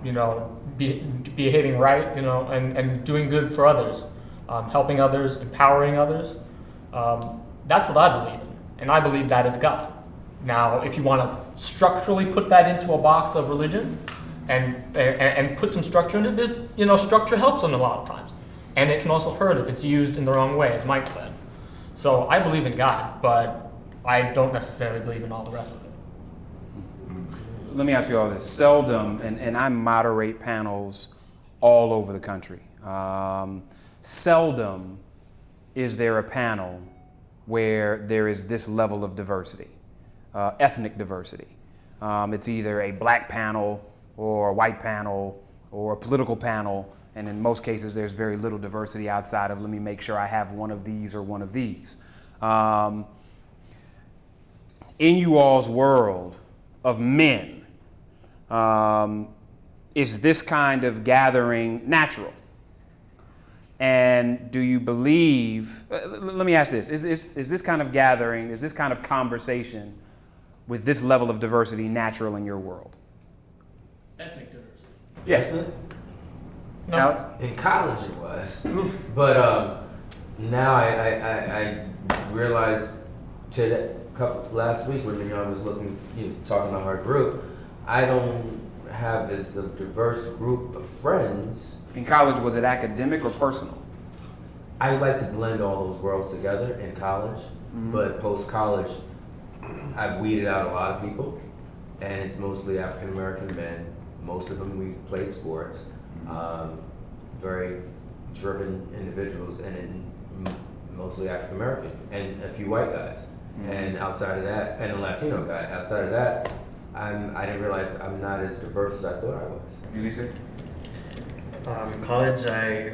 you know, behaving right, you know, and doing good for others, helping others, empowering others. That's what I believe in, and I believe that is God. Now, if you want to structurally put that into a box of religion, and put some structure in it, you know, structure helps them a lot of times. And it can also hurt if it's used in the wrong way, as Mike said. So I believe in God, but I don't necessarily believe in all the rest of it. Let me ask you all this. Seldom, and I moderate panels all over the country, seldom is there a panel where there is this level of diversity, ethnic diversity. It's either a black panel or a white panel or a political panel, and in most cases there's very little diversity outside of, let me make sure I have one of these or one of these. In you all's world of men, is this kind of gathering natural? And do you believe, let me ask this, is this kind of gathering, is this kind of conversation with this level of diversity natural in your world? Ethnic diversity. Yes. No. Now, in college it was, but now I realized last week when Minyon was talking about our group, I don't have as a diverse group of friends. In college, was it academic or personal? I like to blend all those worlds together in college, but post-college, I've weeded out a lot of people, and it's mostly African American men. Most of them we played sports, very driven individuals, and mostly African American, and a few white guys. And outside of that, and a Latino guy. Outside of that, I didn't realize I'm not as diverse as I thought I was. Ulysses? In college, I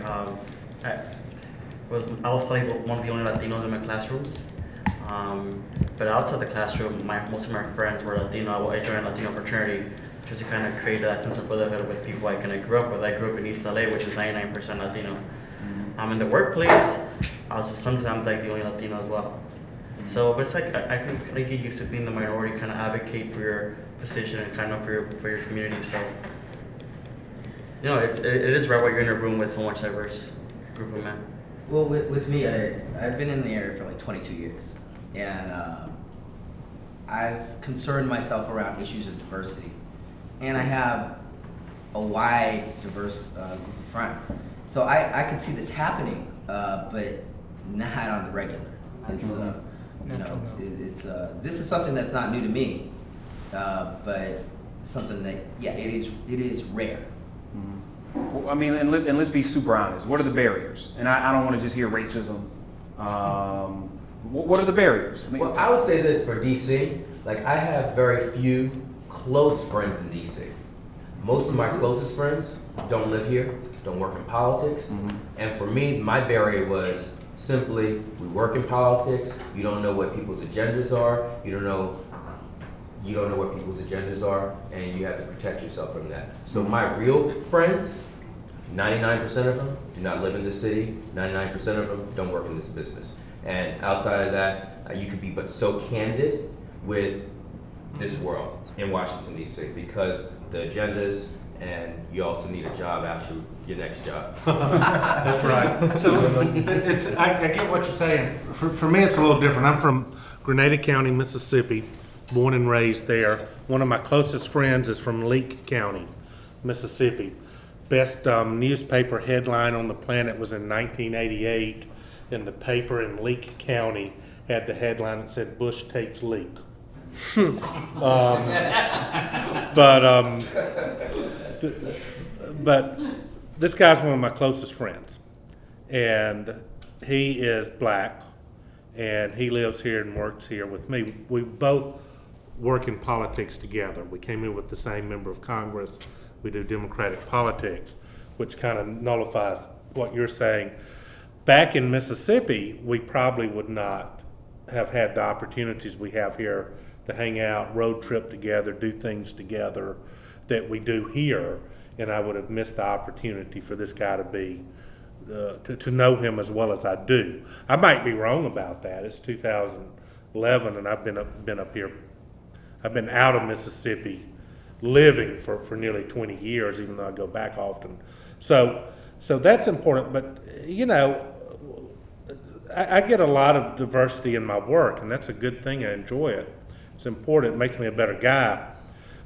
was probably one of the only Latinos in my classrooms. But outside the classroom, most of my friends were Latino. I joined a Latino fraternity just to kind of create that sense of brotherhood with people I kind of grew up with. I grew up in East LA, which is 99% Latino. In the workplace, I was sometimes like the only Latino as well. So, but it's like I can kind of get used to being the minority, kind of advocate for your position and kind of for your community. So, you know, it is right when you're in a room with so much diverse group of men. Well, with me, I've been in the area for like 22 years, and I've concerned myself around issues of diversity, and I have a wide, diverse group of friends. So I could see this happening, but not on the regular. It's this is something that's not new to me, but something that it is rare. Well, I mean, and let's be super honest. What are the barriers? And I don't want to just hear racism. What are the barriers? I mean, Well, I would say this for DC. Like, I have very few close friends in DC. Most of my closest friends don't live here, don't work in politics. And for me, my barrier was simply, we work in politics, you don't know what people's agendas are, you don't know what people's agendas are, and you have to protect yourself from that. So my real friends, 99% of them do not live in this city, 99% of them don't work in this business. And outside of that, you could be but so candid with this world in Washington, D.C. because the agendas, and you also need a job after your next job. That's right. So I get what you're saying. For me, it's a little different. I'm from Grenada County, Mississippi, born and raised there. One of my closest friends is from Leake County, Mississippi. Best newspaper headline on the planet was in 1988, and the paper in Leake County had the headline that said, "Bush takes leak." But this guy's one of my closest friends, and he is black, and he lives here and works here with me. We both work in politics together. We came in with the same member of Congress. We do Democratic politics, which kind of nullifies what you're saying. Back in Mississippi, we probably would not have had the opportunities we have here to hang out, road trip together, do things together that we do here, and I would have missed the opportunity for this guy to be, to know him as well as I do. I might be wrong about that. It's 2011, and I've been up here. I've been out of Mississippi living for nearly 20 years, even though I go back often. So that's important, but you know, I get a lot of diversity in my work, and that's a good thing. I enjoy it. It's important. It makes me a better guy.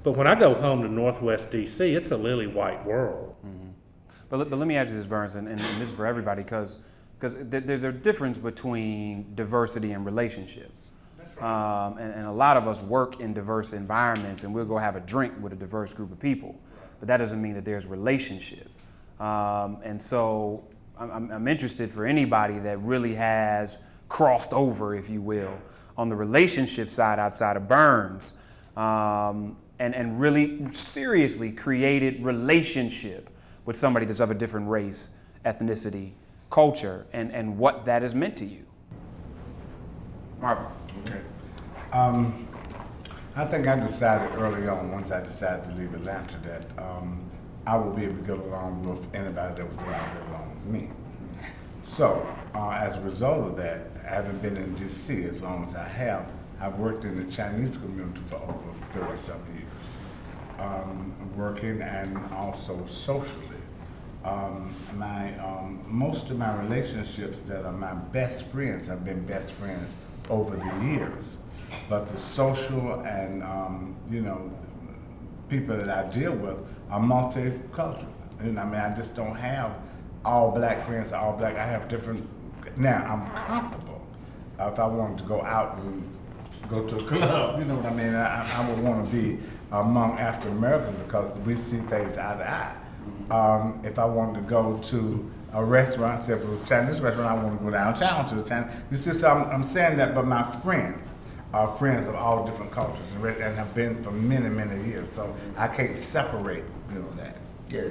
But when I go home to Northwest D.C., it's a lily white world. But let me ask you this, Burns, and this is for everybody, because there's a difference between diversity and relationship. And a lot of us work in diverse environments, and we'll go have a drink with a diverse group of people. But that doesn't mean that there's relationship. And so I'm interested for anybody that really has crossed over, if you will, on the relationship side outside of Burns, and really seriously created relationship with somebody that's of a different race, ethnicity, culture, and what that has meant to you. Marvin. Okay. I think I decided early on, once I decided to leave Atlanta, that I would be able to get along with anybody that was able to get along with me. So, as a result of that, having been in D.C. as long as I have, I've worked in the Chinese community for over 30-something years, working and also socially. Most of my relationships that are my best friends have been best friends over the years, but the social and people that I deal with are multicultural. And I mean, I just don't have all black friends, all black. I have different. Now I'm comfortable. If I wanted to go out and go to a club, you know what I mean. I would want to be among African Americans because we see things eye to eye. If I wanted to go to a restaurant, say if it was a Chinese restaurant, I want to go downtown to the Chinese. This is I'm saying that, but my friends are friends of all different cultures and have been for many, many years. So I can't separate, that. Yeah,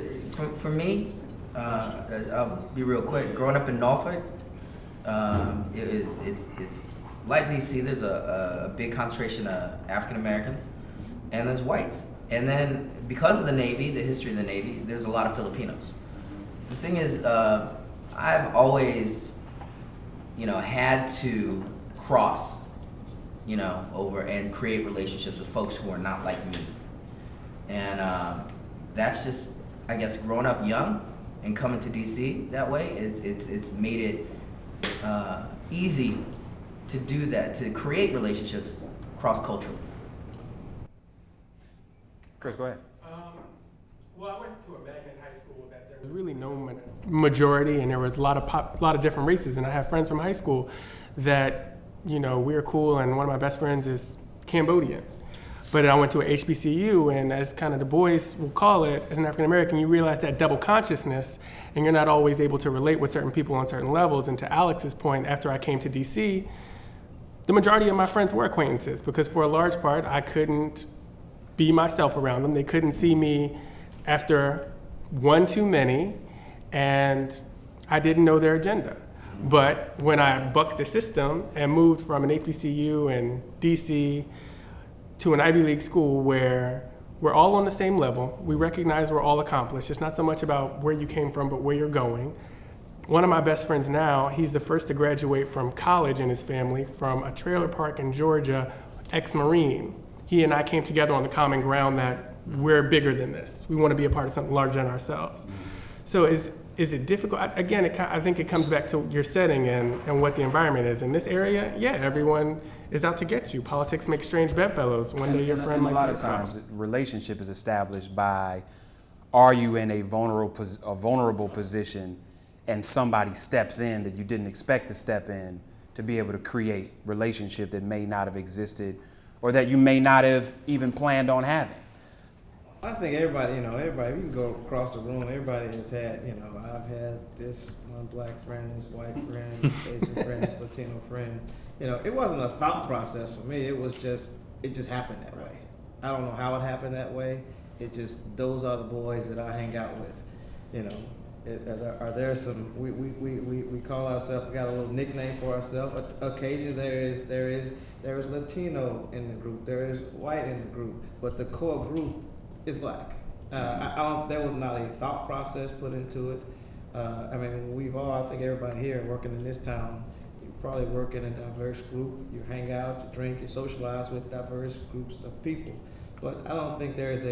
for me, I'll be real quick. Growing up in Norfolk, it's like DC. There's a big concentration of African Americans, and there's whites. And then because of the Navy, the history of the Navy, there's a lot of Filipinos. The thing is, I've always, had to cross, over and create relationships with folks who are not like me. And that's just, I guess, growing up young and coming to DC that way, it's made it easy to do that, to create relationships cross-culturally. Chris, go ahead. Well, I went to a magnet high school that there was really no majority, and there was a lot of different races. And I have friends from high school that, you know, we're cool, and one of my best friends is Cambodian. But I went to a HBCU, and as kind of the boys will call it, as an African American, you realize that double consciousness, and you're not always able to relate with certain people on certain levels. And to Alex's point, after I came to DC, the majority of my friends were acquaintances, because for a large part, I couldn't be myself around them. They couldn't see me after one too many, and I didn't know their agenda. But when I bucked the system and moved from an HBCU in DC to an Ivy League school where we're all on the same level, we recognize we're all accomplished. It's not so much about where you came from, but where you're going. One of my best friends now, he's the first to graduate from college in his family from a trailer park in Georgia, ex-Marine. He and I came together on the common ground that we're bigger than this. We want to be a part of something larger than ourselves. So is it difficult? Again, I think it comes back to your setting and what the environment is. In this area, yeah, everyone is out to get you. Politics makes strange bedfellows. One day your friend might be a lot of times, the relationship is established by, are you in a vulnerable position, and somebody steps in that you didn't expect to step in to be able to create relationship that may not have existed, or that you may not have even planned on having. I think everybody, you can go across the room, everybody has had, I've had this one black friend, this white friend, this Asian friend, this Latino friend. It wasn't a thought process for me, it just happened that way. I don't know how it happened that way, those are the boys that I hang out with, Are there some, we call ourselves, we got a little nickname for ourselves. Occasionally there is Latino in the group, there is white in the group, but the core group is black. There was not a thought process put into it. I think everybody here working in this town, you probably work in a diverse group, you hang out, you drink, you socialize with diverse groups of people. But I don't think there is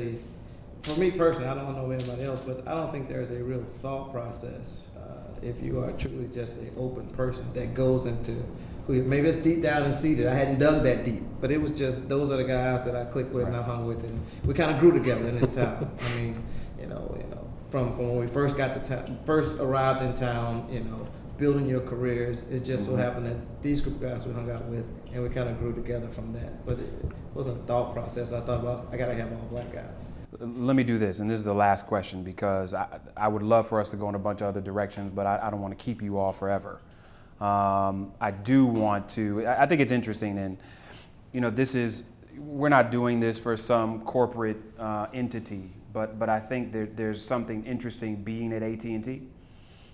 for me personally, I don't know anybody else, but I don't think there's a real thought process if you are truly just an open person that goes into maybe it's deep down and seated. I hadn't dug that deep, but it was just those are the guys that I clicked with and I hung with, and we kind of grew together in this town. From when we first first arrived in town, building your careers. It just so happened that these group of guys we hung out with, and we kind of grew together from that. But it wasn't a thought process. I thought about I gotta have all black guys. Let me do this, and this is the last question, because I would love for us to go in a bunch of other directions, but I don't want to keep you all forever. I do want to, I think it's interesting, and we're not doing this for some corporate entity, but I think there's something interesting being at AT&T,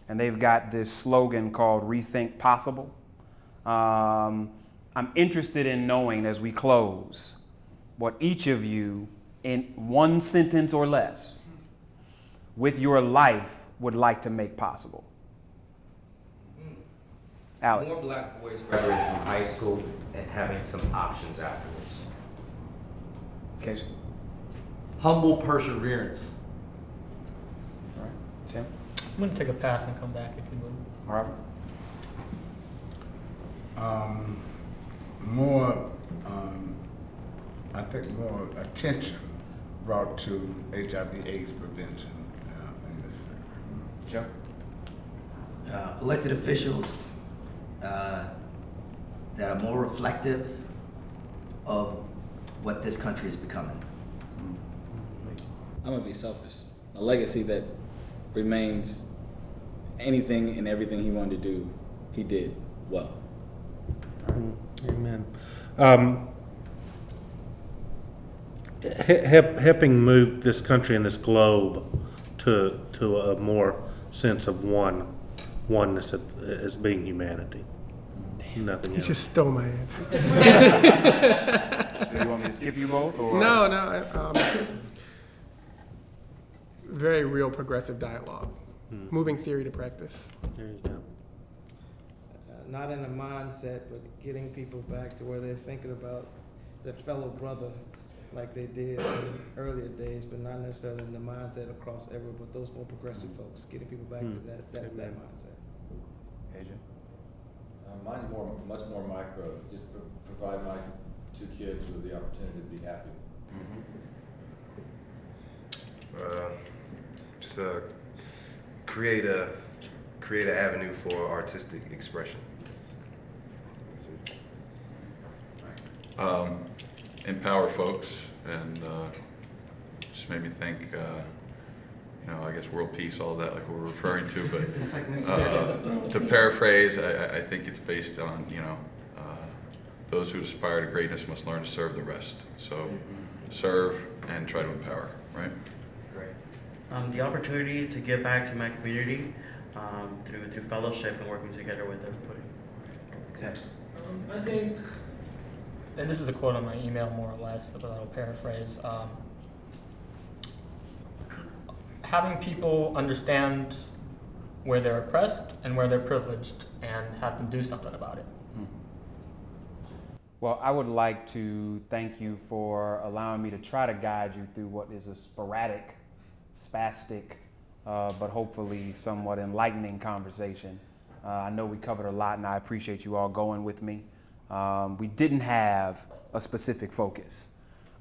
and they've got this slogan called Rethink Possible. I'm interested in knowing, as we close, what each of you, in one sentence or less, with your life would like to make possible. Alex. More black boys graduating from high school and having some options afterwards. Casey. Humble perseverance. All right. Tim. I'm going to take a pass and come back if you would. Robert. I think more attention brought to HIV/AIDS prevention in this sector. Joe? Elected officials that are more reflective of what this country is becoming. I'm gonna be selfish. A legacy that remains anything and everything he wanted to do, he did well. Amen. Helping move this country and this globe to a more sense of oneness as being humanity. Nothing He else. just stole my answer. So you want me to skip you both? Or? No. Very real progressive dialogue. Moving theory to practice. There you go. Not in a mindset, but getting people back to where they're thinking about their fellow brother like they did in earlier days, but not necessarily in the mindset across everyone, but those more progressive folks, getting people back to that mindset. AJ? Mine's much more micro. Just provide my two kids with the opportunity to be happy. Just create an avenue for artistic expression. Empower folks, and just made me think, I guess world peace, all that, like we're referring to, but to paraphrase, I think it's based on, those who aspire to greatness must learn to serve the rest. So serve and try to empower, right? The opportunity to give back to my community through fellowship and working together with everybody. Exactly. I think, and this is a quote on my email more or less, but I'll paraphrase. Having people understand where they're oppressed and where they're privileged, and have them do something about it. Well, I would like to thank you for allowing me to try to guide you through what is a sporadic, spastic, but hopefully somewhat enlightening conversation. I know we covered a lot, and I appreciate you all going with me. We didn't have a specific focus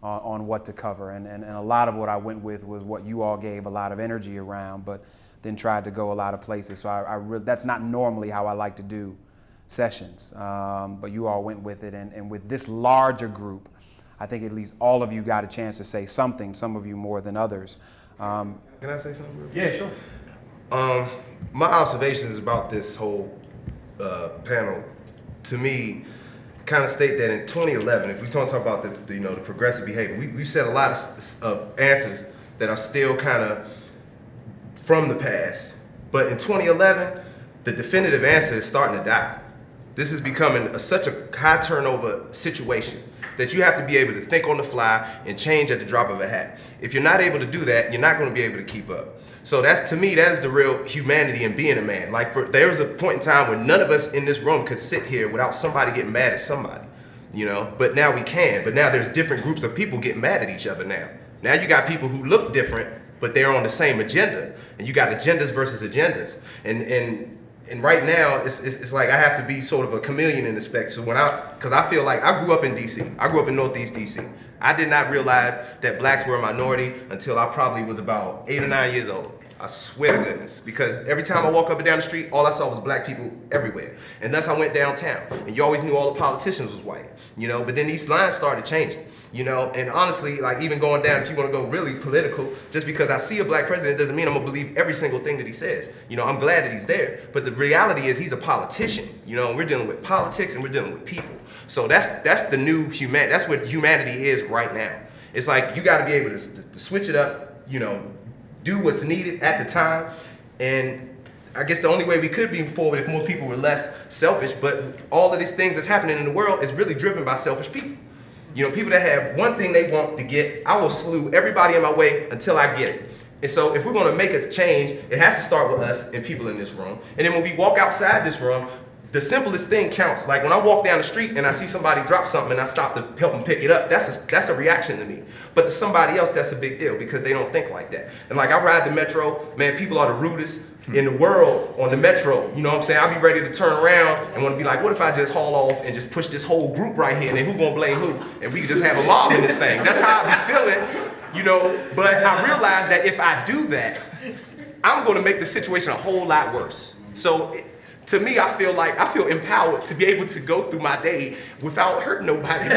on what to cover, and a lot of what I went with was what you all gave a lot of energy around, but then tried to go a lot of places. So that's not normally how I like to do sessions, but you all went with it, and with this larger group, I think at least all of you got a chance to say something, some of you more than others. Can I say something real quick? Yeah, sure. My observations about this whole panel, to me, kind of state that in 2011, if we talk about the progressive behavior, we've said a lot of answers that are still kind of from the past. But in 2011, the definitive answer is starting to die. This is becoming such a high turnover situation that you have to be able to think on the fly and change at the drop of a hat. If you're not able to do that, you're not going to be able to keep up. So to me, that is the real humanity in being a man. Like there was a point in time when none of us in this room could sit here without somebody getting mad at somebody, but now we can. But now there's different groups of people getting mad at each other now. Now you got people who look different, but they're on the same agenda. And you got agendas versus agendas. And right now, it's like I have to be sort of a chameleon in this spec. So because I feel like I grew up in DC. I grew up in Northeast DC. I did not realize that blacks were a minority until I probably was about 8 or 9 years old. I swear to goodness, because every time I walk up and down the street, all I saw was black people everywhere. And thus I went downtown, and you always knew all the politicians was white, but then these lines started changing, and honestly, like even going down, if you want to go really political, just because I see a black president doesn't mean I'm gonna believe every single thing that he says. I'm glad that he's there, but the reality is he's a politician, and we're dealing with politics and we're dealing with people. So that's the new humanity. That's what humanity is right now. It's like you got to be able to switch it up, do what's needed at the time. And I guess the only way we could be forward if more people were less selfish, but all of these things that's happening in the world is really driven by selfish people. People that have one thing they want to get, I will slew everybody in my way until I get it. And so if we're gonna make a change, it has to start with us and people in this room. And then when we walk outside this room, the simplest thing counts. Like when I walk down the street and I see somebody drop something and I stop to help them pick it up, that's a reaction to me. But to somebody else, that's a big deal because they don't think like that. And like I ride the metro, man, people are the rudest in the world on the metro. You know what I'm saying? I'll be ready to turn around and want to be like, what if I just haul off and just push this whole group right here and then who gonna blame who? And we can just have a mob in this thing. That's how I be feeling, but I realize that if I do that, I'm gonna make the situation a whole lot worse. So to me, I feel empowered to be able to go through my day without hurting nobody.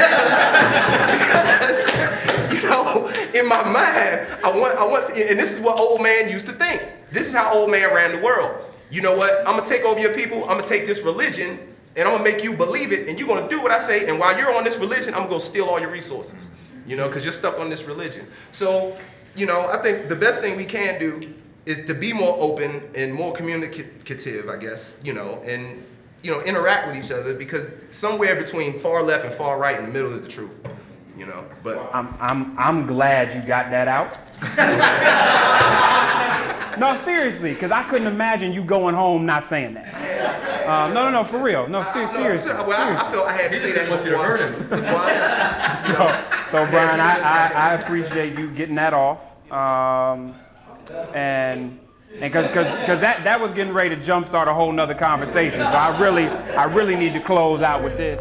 Because in my mind, I want to, and this is what old man used to think. This is how old man ran the world. You know what? I'm gonna take over your people. I'm gonna take this religion, and I'm gonna make you believe it, and you're gonna do what I say. And while you're on this religion, I'm gonna steal all your resources. Because you're stuck on this religion. So, I think the best thing we can do is to be more open and more communicative, I guess, and interact with each other, because somewhere between far left and far right in the middle is the truth, But I'm glad you got that out. No, seriously, because I couldn't imagine you going home not saying that. No, for real. No, seriously. I felt I had to say that before. So Brian, I appreciate you getting that off. And because that was getting ready to jumpstart a whole nother conversation. So I really need to close out with this.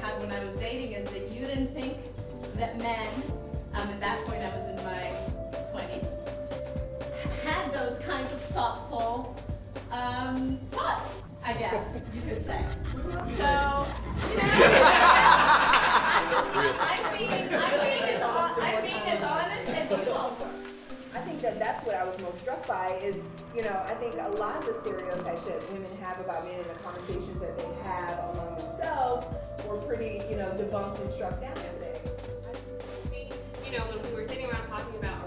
had when I was dating is that you didn't think that men, at that point I was in my 20s, had those kinds of thoughtful thoughts, I guess you could say. So, you know, I'm being as honest as you will. I think that's what I was most struck by is, you know, I think a lot of the stereotypes that women have about men and the conversations that they have among themselves were pretty, you know, debunked and struck down today. You know, when we were sitting around talking about